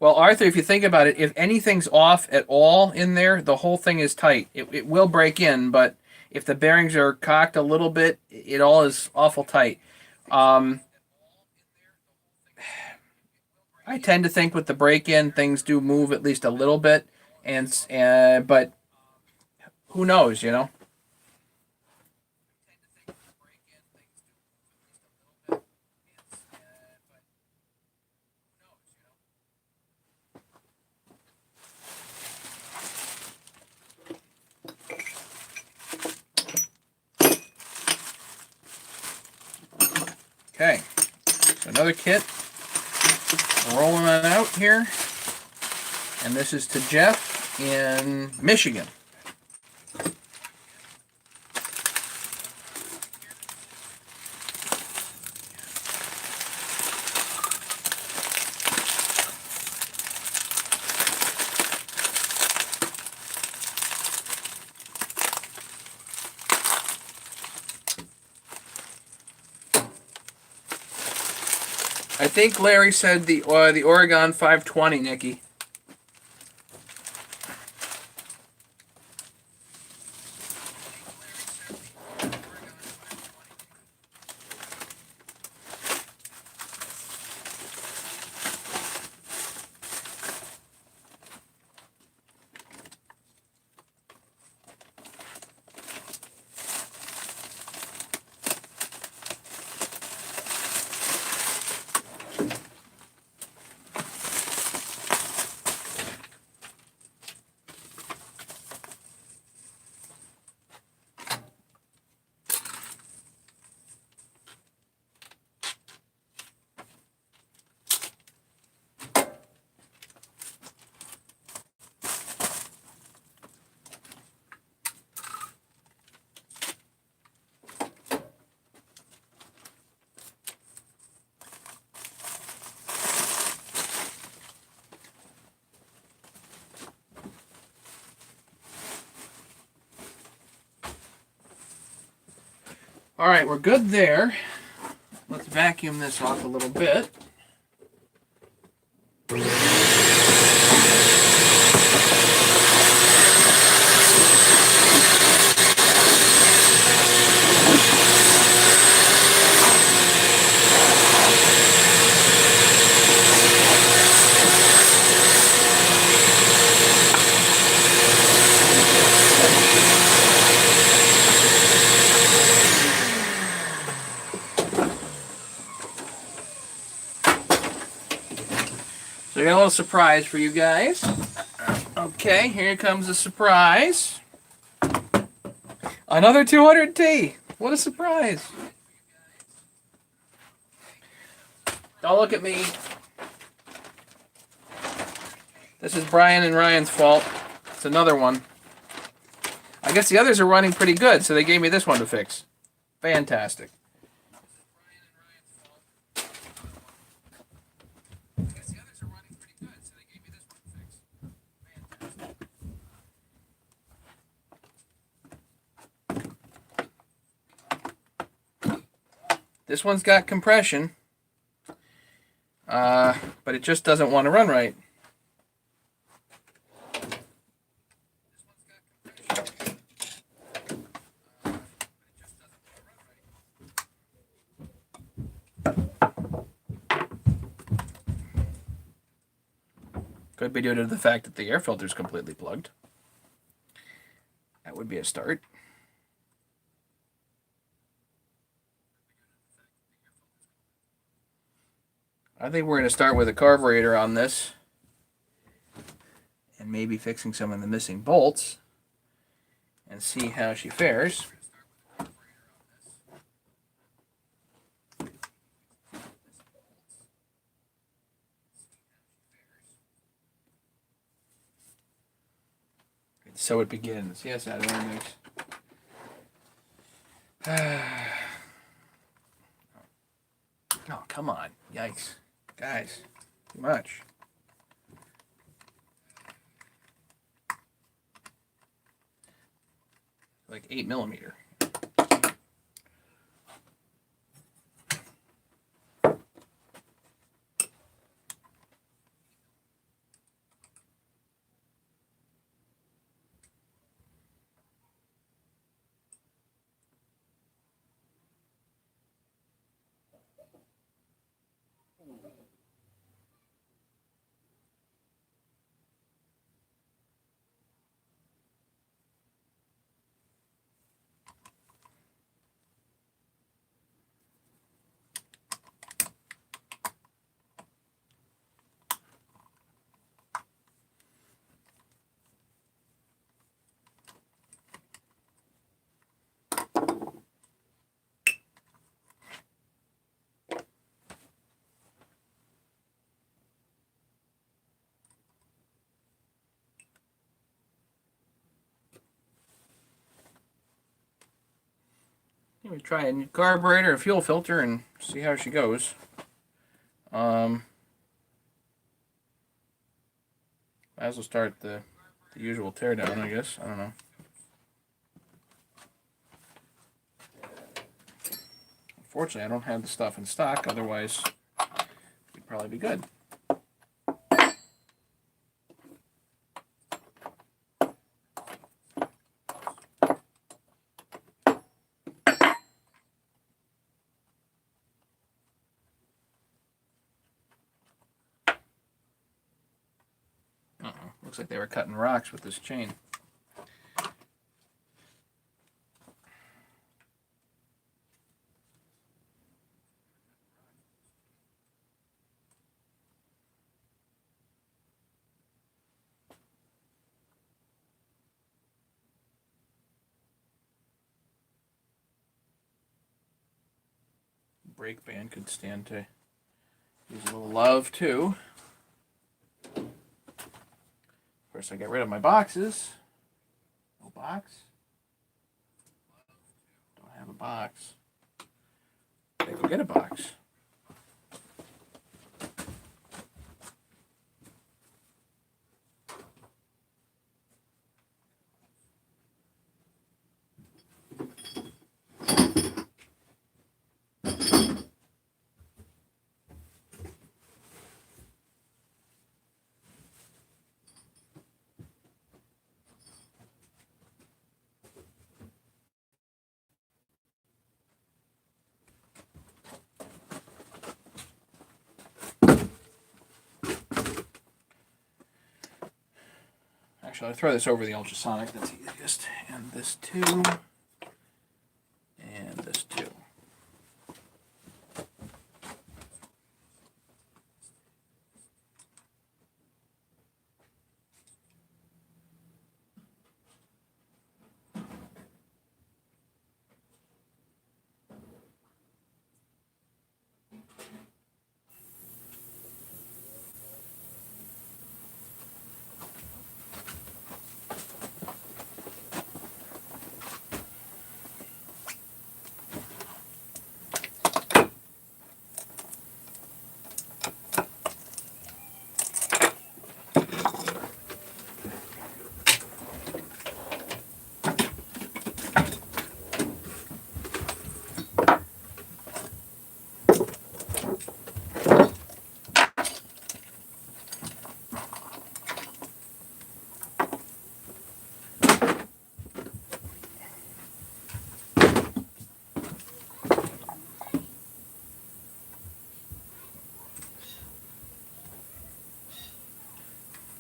Speaker 1: Well, Arthur, if you think about it, if anything's off at all in there, the whole thing is tight. It will break in, but if the bearings are cocked a little bit, it all is awful tight. I tend to think with the break-in, things do move at least a little bit, but who knows, you know? Okay, so another kit. Rolling it out here. And this is to Jeff in Michigan. I think Larry said the Oregon 520, Nikki. All right, we're good there. Let's vacuum this off a little bit. So I got a little surprise for you guys. Okay, here comes the surprise. Another 200T. What a surprise. Don't look at me. This is Brian and Ryan's fault. It's another one. I guess the others are running pretty good, so they gave me this one to fix. Fantastic. This one's got compression, but it just doesn't want to run right. Could be due to the fact that the air filter is completely plugged. That would be a start. I think we're going to start with a carburetor on this and maybe fixing some of the missing bolts and see how she fares. So it begins. Yes, Adam. Oh, come on. Yikes. Guys, too much. Like 8mm. We try a new carburetor, a fuel filter, and see how she goes. Might as well start the usual teardown, I guess. I don't know. Unfortunately, I don't have the stuff in stock. Otherwise, we'd probably be good. Looks like they were cutting rocks with this chain. Brake band could stand to use a little love too. First, I get rid of my boxes. No box. Don't have a box. Okay, go get a box. Actually, I'll throw this over the ultrasonic. That's easiest. And this too. And this too.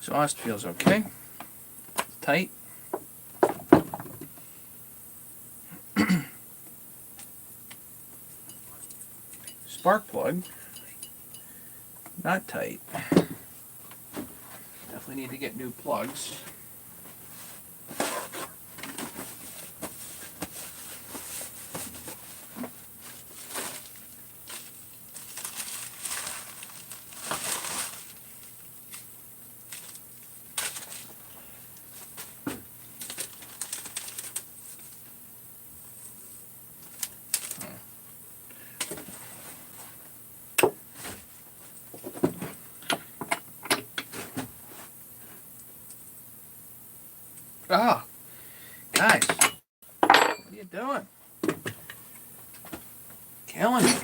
Speaker 1: Exhaust feels okay. Tight. Spark plug. Not tight. Definitely need to get new plugs. Ah, guys, what are you doing? Killing me here.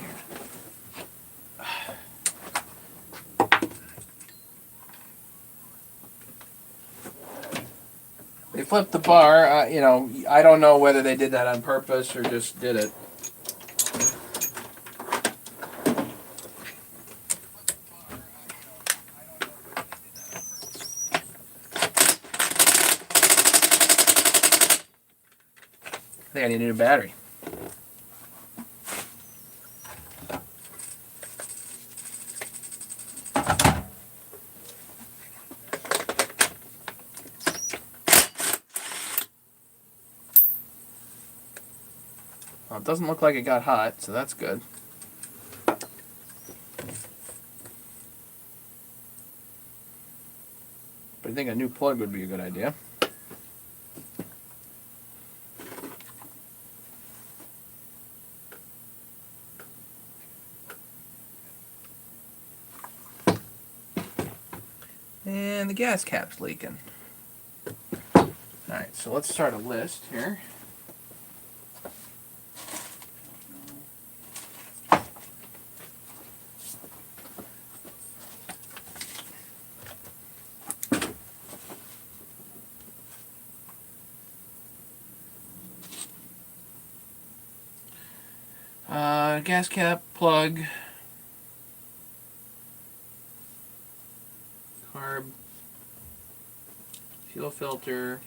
Speaker 1: They flipped the bar. You know, I don't know whether they did that on purpose or just did it. I think I need a new battery. Well, it doesn't look like it got hot, so that's good. But I think a new plug would be a good idea. And the gas cap's leaking. Alright, so let's start a list here. Gas cap, plug, carb, fuel filter,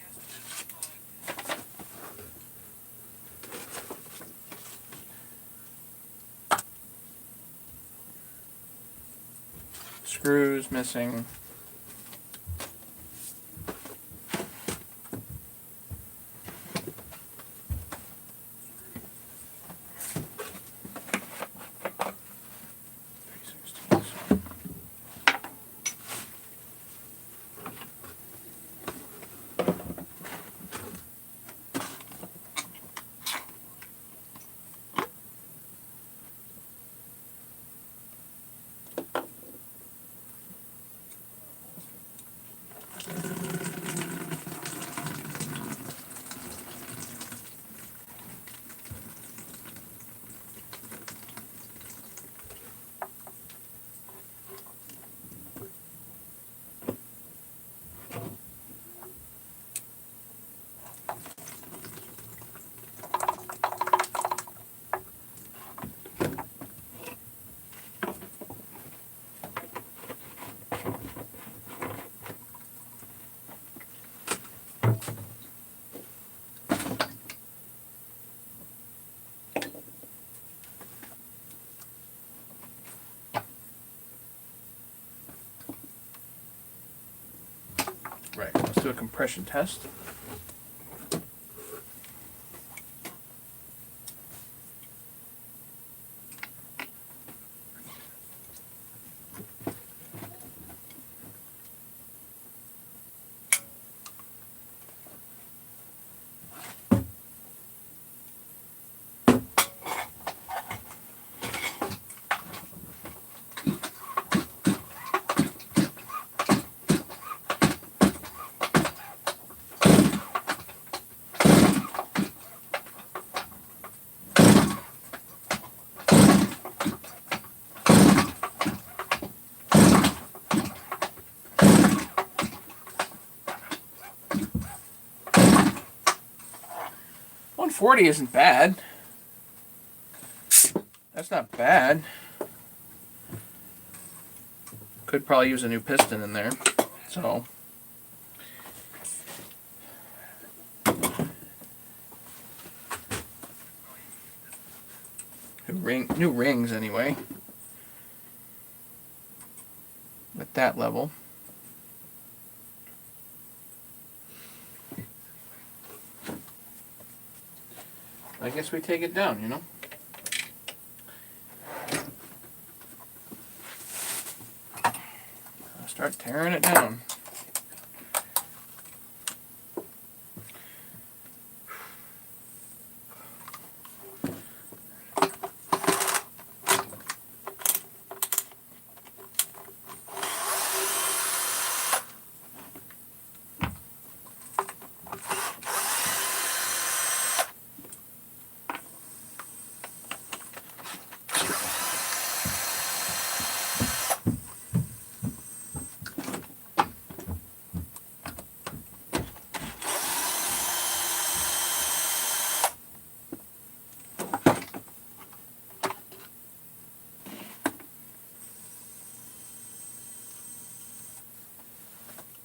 Speaker 1: screws missing. Right, let's do a compression test. .140 isn't bad. That's not bad. Could probably use a new piston in there. So New rings anyway. At that level. I guess we take it down, you know? I'll start tearing it down.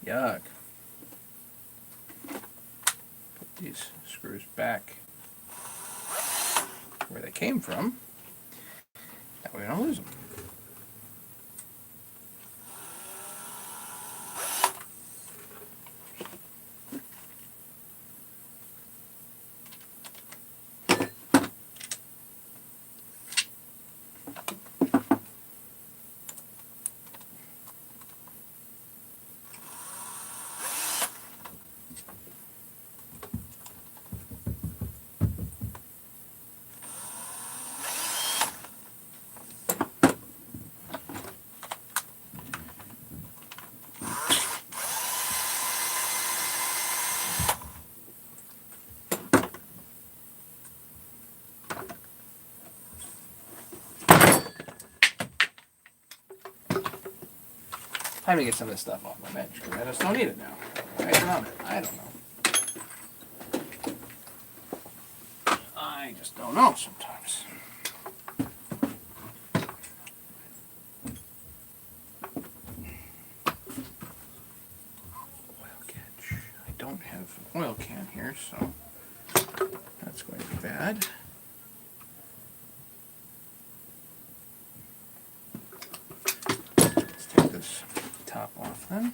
Speaker 1: Yuck. Put these screws back where they came from. That way we don't lose them. Time to get some of this stuff off my bench because I just don't need it now. Why is it on there? I don't know. I just don't know sometimes. Oil catch. I don't have an oil can here, so that's going to be bad. Let's take this top off then.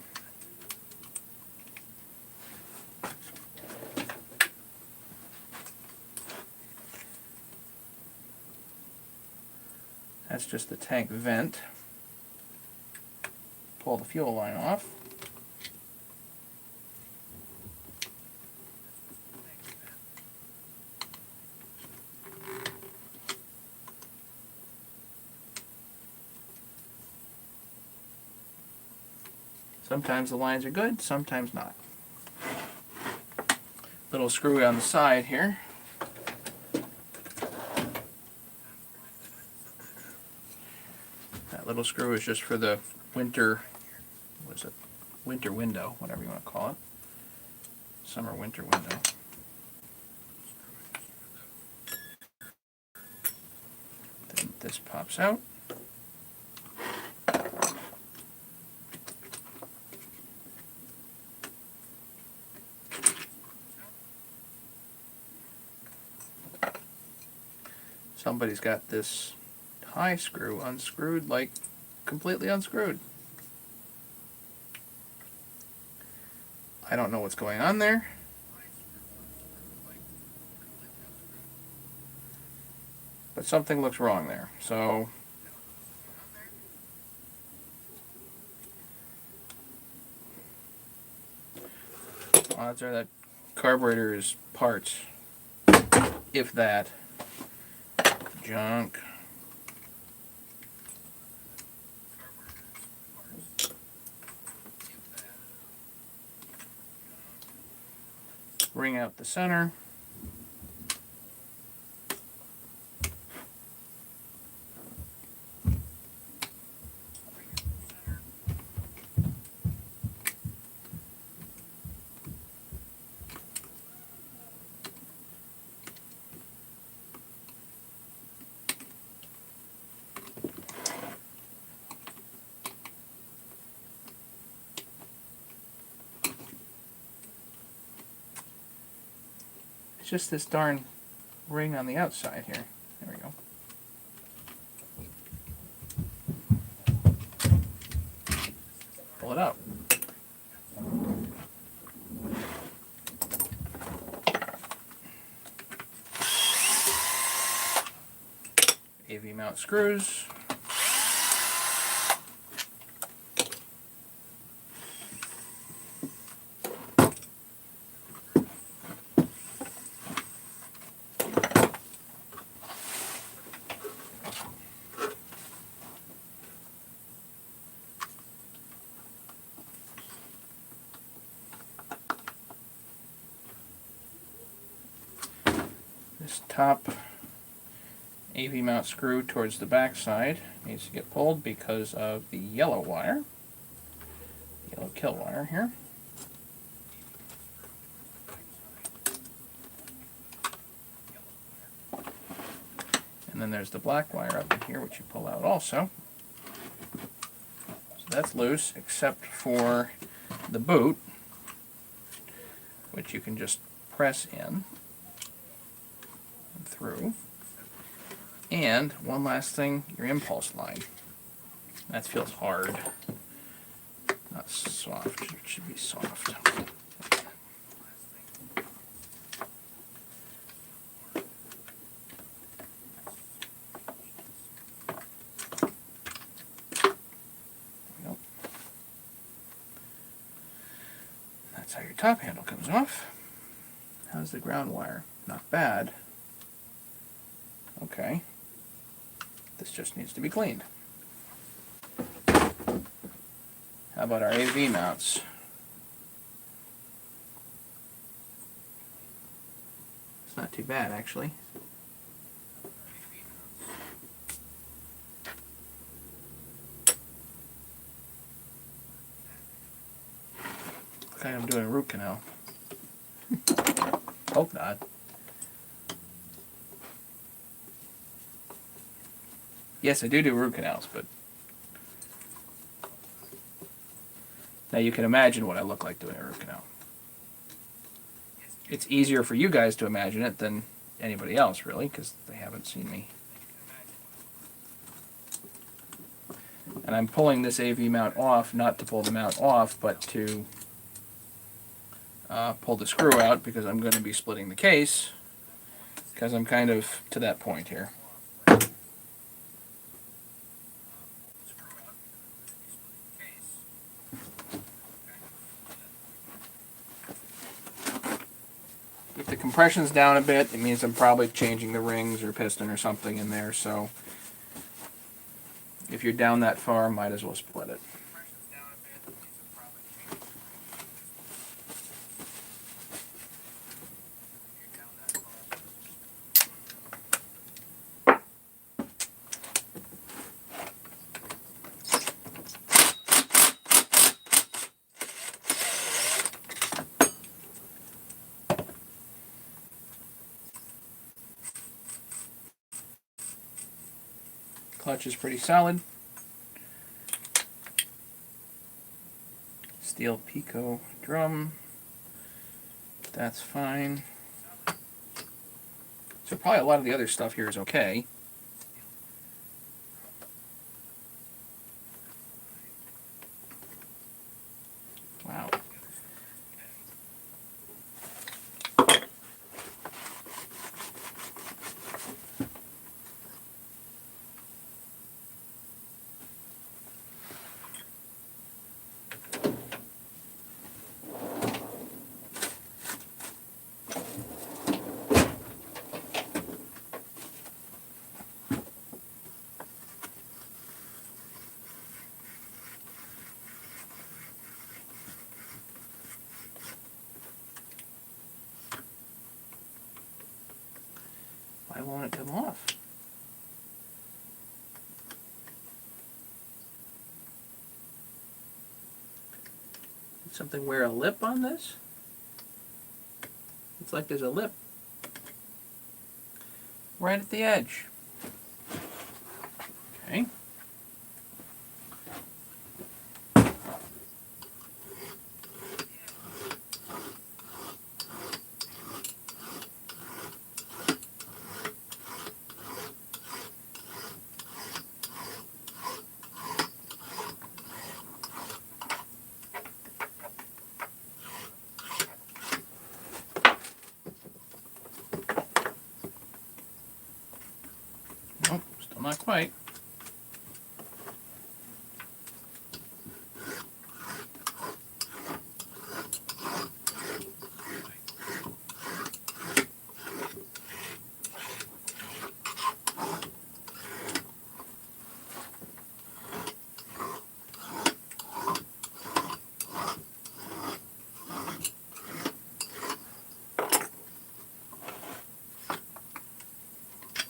Speaker 1: That's just the tank vent. Pull the fuel line off. Sometimes the lines are good, sometimes not. Little screw on the side here. That little screw is just for the winter, what is it? Winter window, whatever you want to call it. Summer winter window. Then this pops out. Somebody's got this high screw unscrewed, like completely unscrewed. I don't know what's going on there. But something looks wrong there. So odds are that carburetor is parts, if that. Junk. Bring out the center. Just this darn ring on the outside here. There we go. AV mount screws. This top AV mount screw towards the back side needs to get pulled because of the yellow wire, yellow kill wire here. And then there's the black wire up in here, which you pull out also. So that's loose, except for the boot, which you can just press in and through. And one last thing, your impulse line. That feels hard. Not soft. It should be soft. Nope. That's how your top handle comes off. How's the ground wire? Not bad. Okay. This just needs to be cleaned. How about our AV mounts? It's not too bad, actually. Looks like I'm doing a root canal. Hope not. Yes, I do root canals, but now you can imagine what I look like doing a root canal. It's easier for you guys to imagine it than anybody else, really, because they haven't seen me. And I'm pulling this AV mount off, not to pull the mount off, but to pull the screw out, because I'm going to be splitting the case, because I'm kind of to that point here. If the compression's down a bit, it means I'm probably changing the rings or piston or something in there, so if you're down that far, might as well split it. Clutch is pretty solid. Steel Pico drum. That's fine. So probably a lot of the other stuff here is okay. Wow. Why won't it come off? Did something wear a lip on this? It's like there's a lip right at the edge. Okay. Nope, still Still not quite.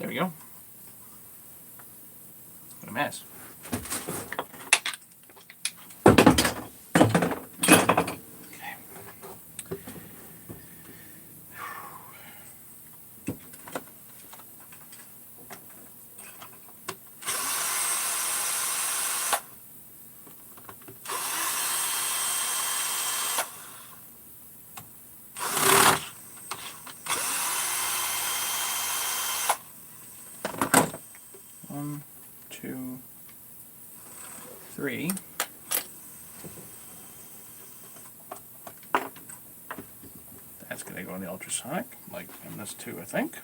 Speaker 1: There we go. What a mess. Okay. 1, 2, 3. That's going to go in the ultrasonic, like in this too, I think.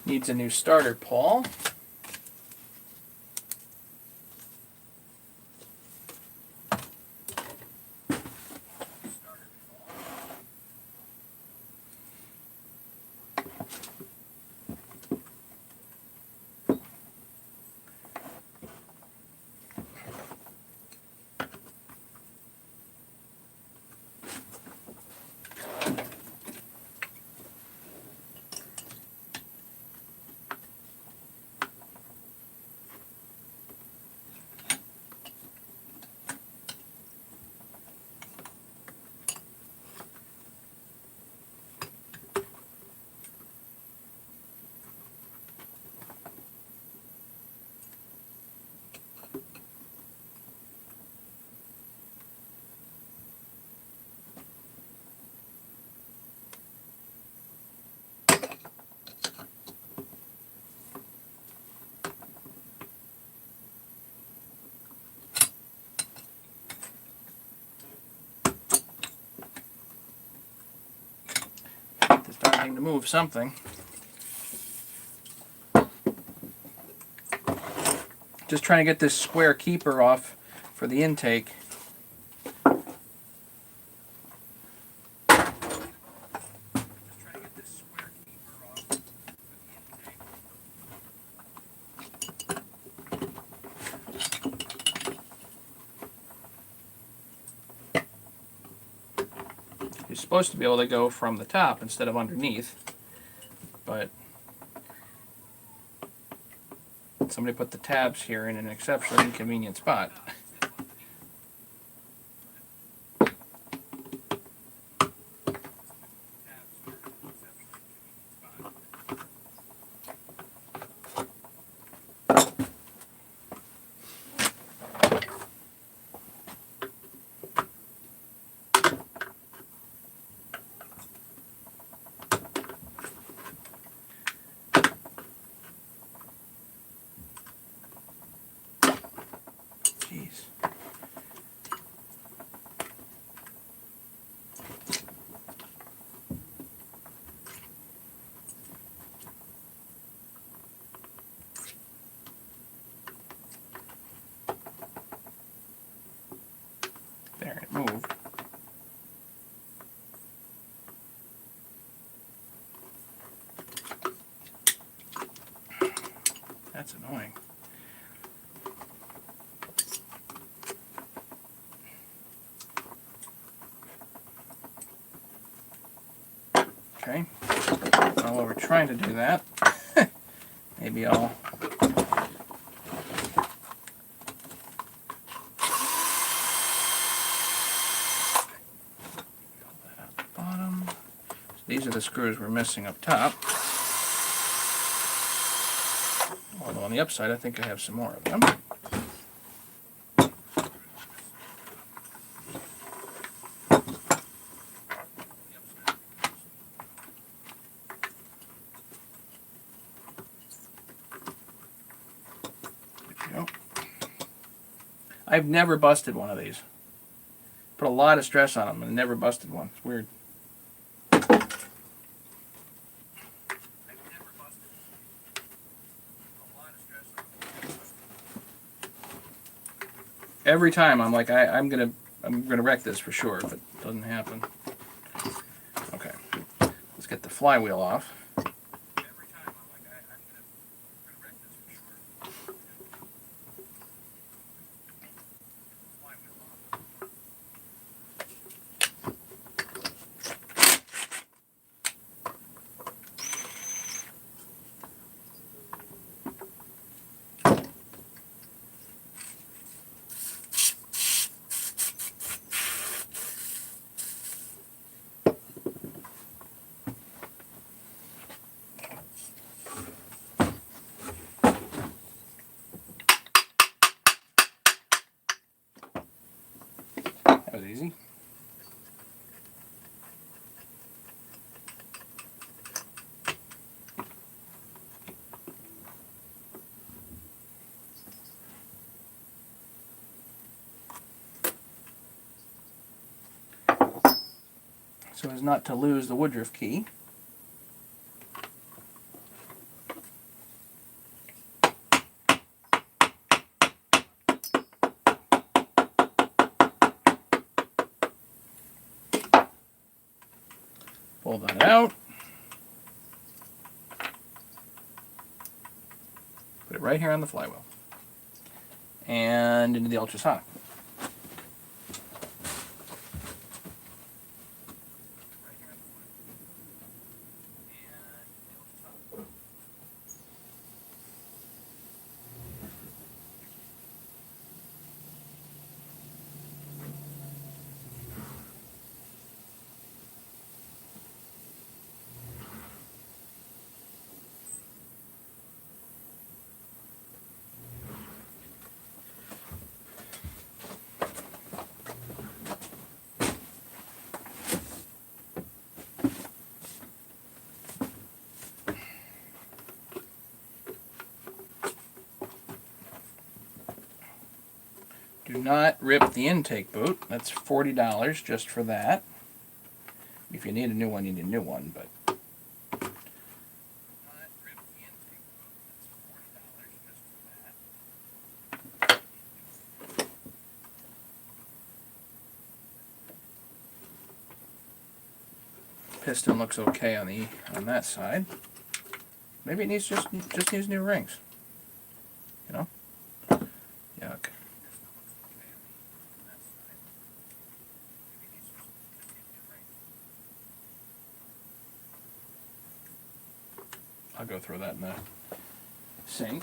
Speaker 1: Needs a new starter pawl. This darn thing to move something. Just trying to get this square keeper off for the intake. You're supposed to be able to go from the top instead of underneath, but somebody put the tabs here in an exceptionally inconvenient spot. Jeez. There, it moved. That's annoying. Okay. Well, while we're trying to do that, maybe I'll bottom. So these are the screws we're missing up top. Although on the upside, I think I have some more of them. I've never busted one of these. Put a lot of stress on them and never busted one. It's weird. Every time I'm like, I'm gonna wreck this for sure, but it doesn't happen. Okay, let's get the flywheel off. That was easy. So as not to lose the Woodruff key. Pull that out. Put it right here on the flywheel. And into the ultrasonic. Do not rip the intake boot. That's $40 just for that. If you need a new one, you need a new one, but piston looks okay on that side. Maybe it needs just needs new rings. You know? Yuck. I'll go throw that in the sink.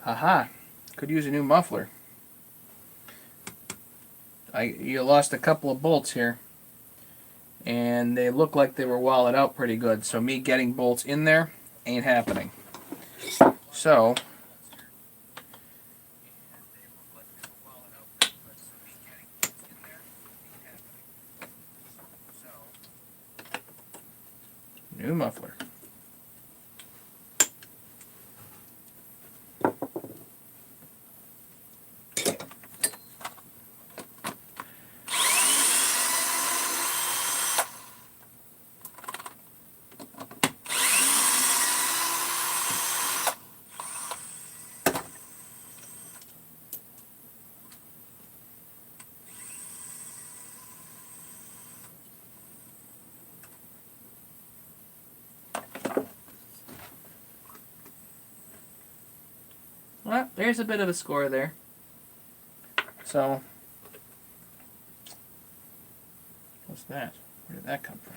Speaker 1: Aha! Could use a new muffler. You lost a couple of bolts here, and they look like they were walled out pretty good. So me getting bolts in there ain't happening. So new muffler. Well, there's a bit of a score there. So, what's that? Where did that come from?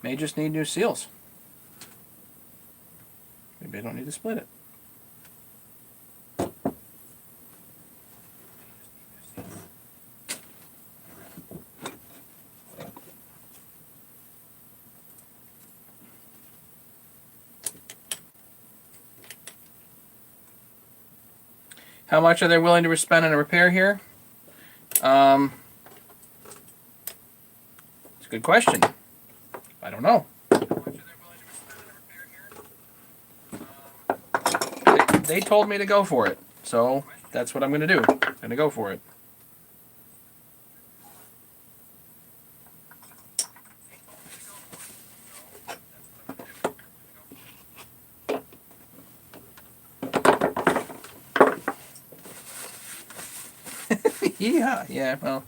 Speaker 1: May just need new seals. Maybe I don't need to split it. How much are they willing to spend on a repair here? It's a good question. I don't know. They told me to go for it, so that's what I'm going to do. I'm going to go for it. Yeah, well.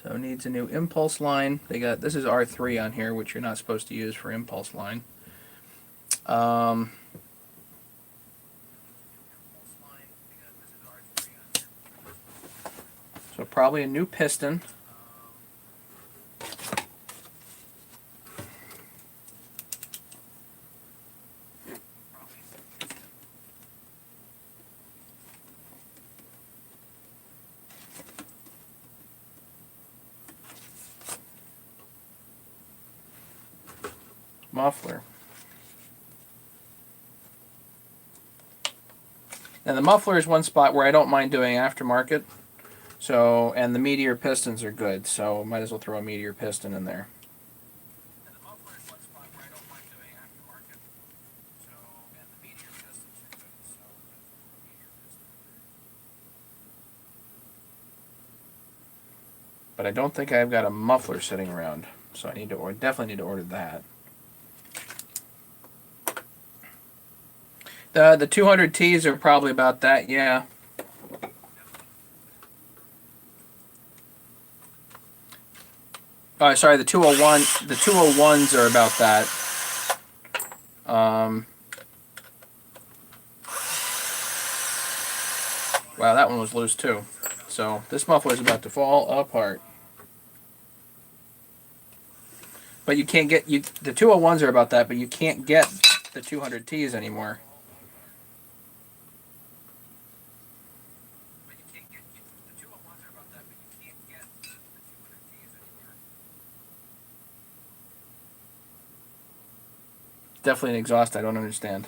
Speaker 1: So it needs a new impulse line. They got, this is R3 on here, which you're not supposed to use for impulse line. So probably a new piston. Muffler. Now the muffler is one spot where I don't mind doing aftermarket. So, and the Meteor pistons are good, so might as well throw a Meteor piston in there. But I don't think I've got a muffler sitting around, so I need to definitely need to order that. The 200Ts are probably about that, yeah. Oh, sorry, the 201. The 201s are about that. Wow, that one was loose too. So this muffler is about to fall apart. But you can't get the 201s are about that, but you can't get the 200Ts anymore. Definitely an exhaust I don't understand.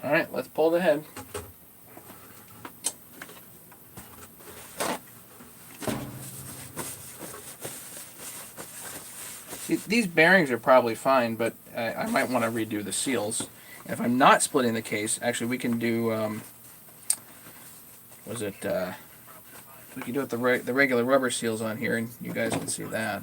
Speaker 1: All right, let's pull the head. See, these bearings are probably fine, but I might want to redo the seals. And if I'm not splitting the case, actually we can do, we can do it the regular rubber seals on here, and you guys can see that.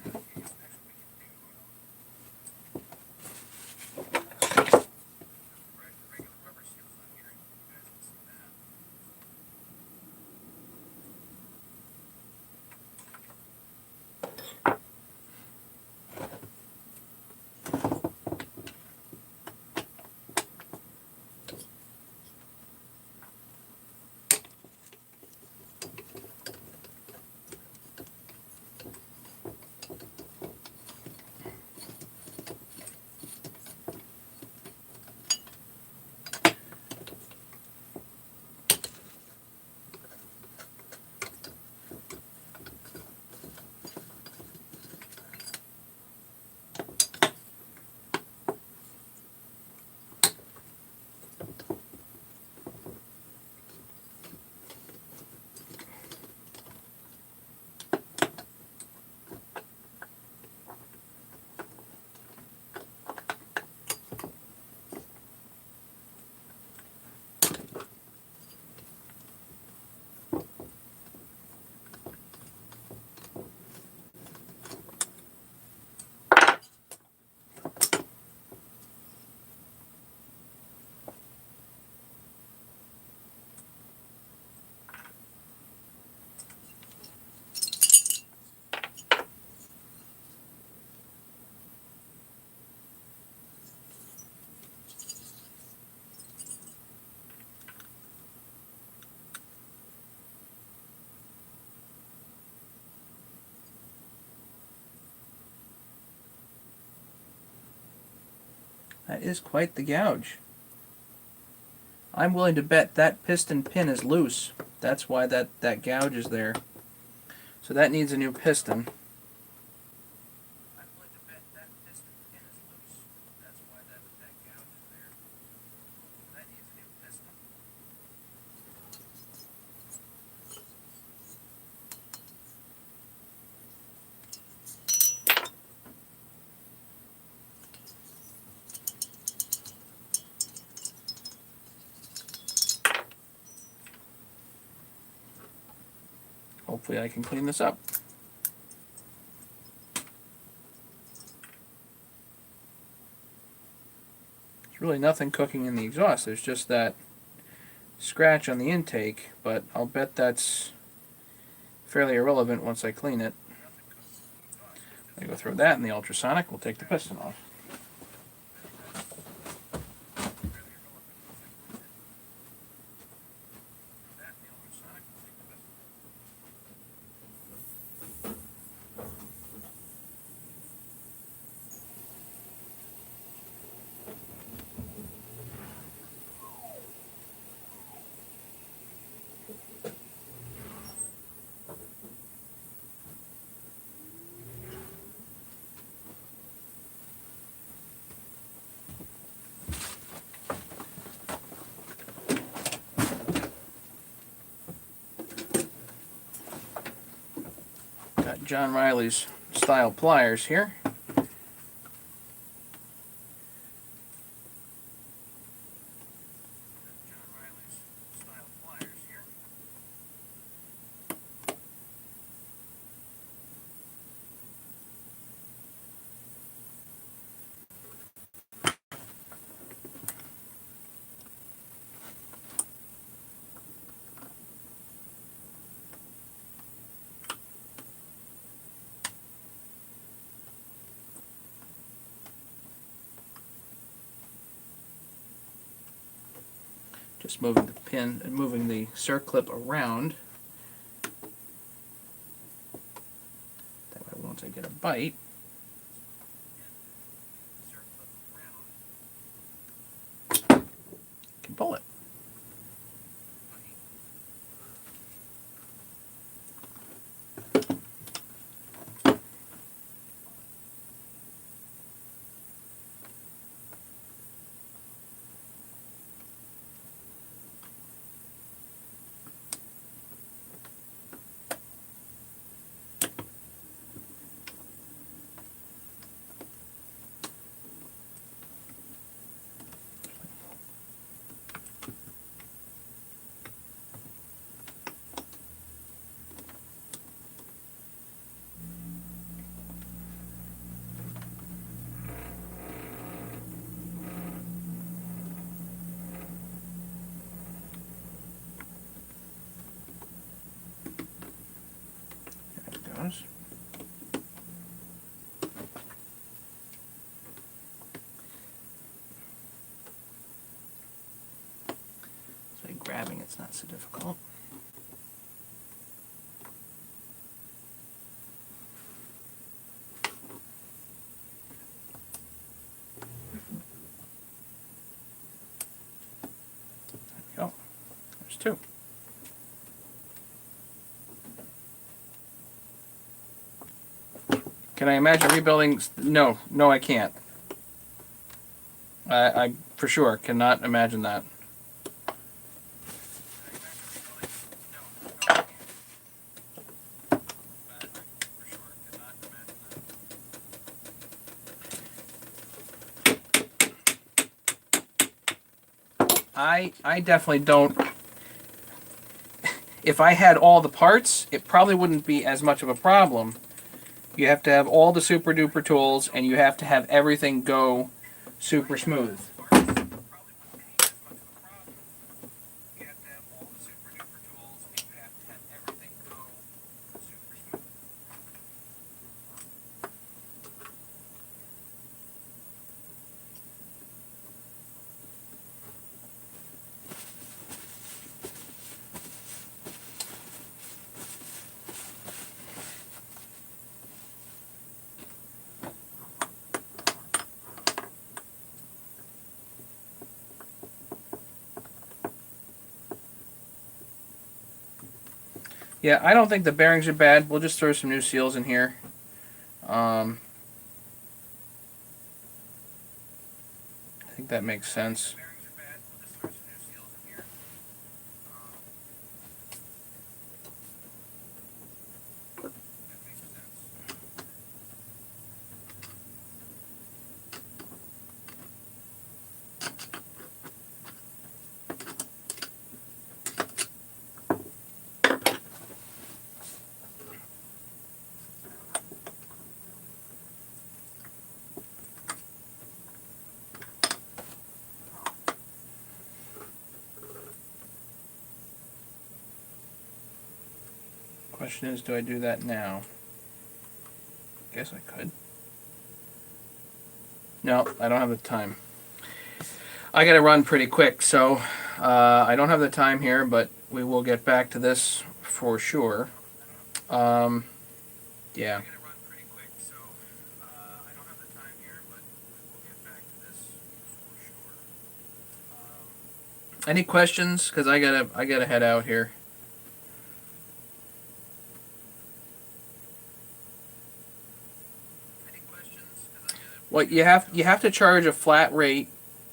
Speaker 1: That is quite the gouge. I'm willing to bet that piston pin is loose. That's why that gouge is there. So that needs a new piston. I'm willing to bet that piston pin is loose. That's why that gouge is there. That needs a new piston. Hopefully I can clean this up. There's really nothing cooking in the exhaust. There's just that scratch on the intake, but I'll bet that's fairly irrelevant once I clean it. I go throw that in the ultrasonic. We'll take the piston off. Got John Riley's style pliers here. Just moving the pin and moving the circlip around. That way once I get a bite, I can pull it. There it goes. So grabbing it's not so difficult. There we go. There's two. Can I imagine rebuilding? No, I can't. I for sure cannot imagine that. I definitely don't. If I had all the parts, it probably wouldn't be as much of a problem. You have to have all the super duper tools, and you have to have everything go super smooth. Yeah, I don't think the bearings are bad. We'll just throw some new seals in here. I think that makes sense. Question is, do I do that now? Guess I could. No, I don't have the time. I gotta run pretty quick, so I don't have the time here, but we will get back to this for sure. Yeah. Any questions? Because I gotta head out here. Well, you have to charge a flat rate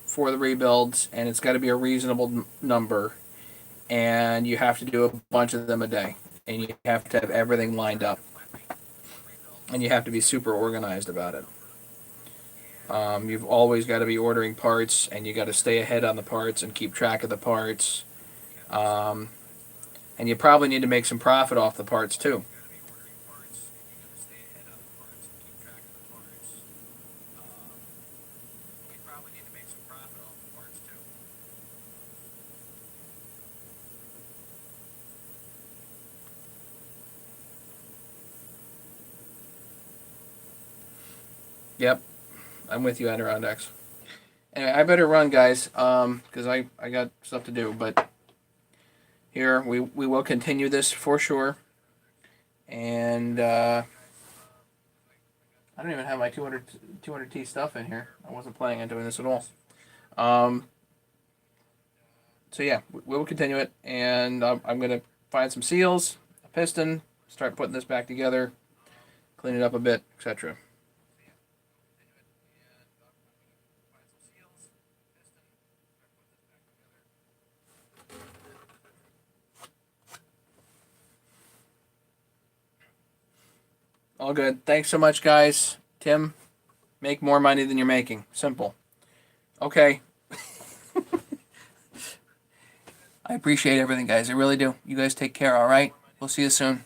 Speaker 1: for the rebuilds, and it's got to be a reasonable number, and you have to do a bunch of them a day, and you have to have everything lined up, and you have to be super organized about it. You've always got to be ordering parts, and you got to stay ahead on the parts and keep track of the parts, um, and you probably need to make some profit off the parts too. Yep, I'm with you, Adirondacks. Anyway, I better run, guys, because I got stuff to do. But here we will continue this for sure. And I don't even have my 200T stuff in here. I wasn't planning on doing this at all. Um, so yeah, we will continue it, and I'm gonna find some seals, a piston, start putting this back together, clean it up a bit, etc. All good. Thanks so much, guys. Tim, make more money than you're making. Simple. Okay. I appreciate everything, guys. I really do. You guys take care, all right? We'll see you soon.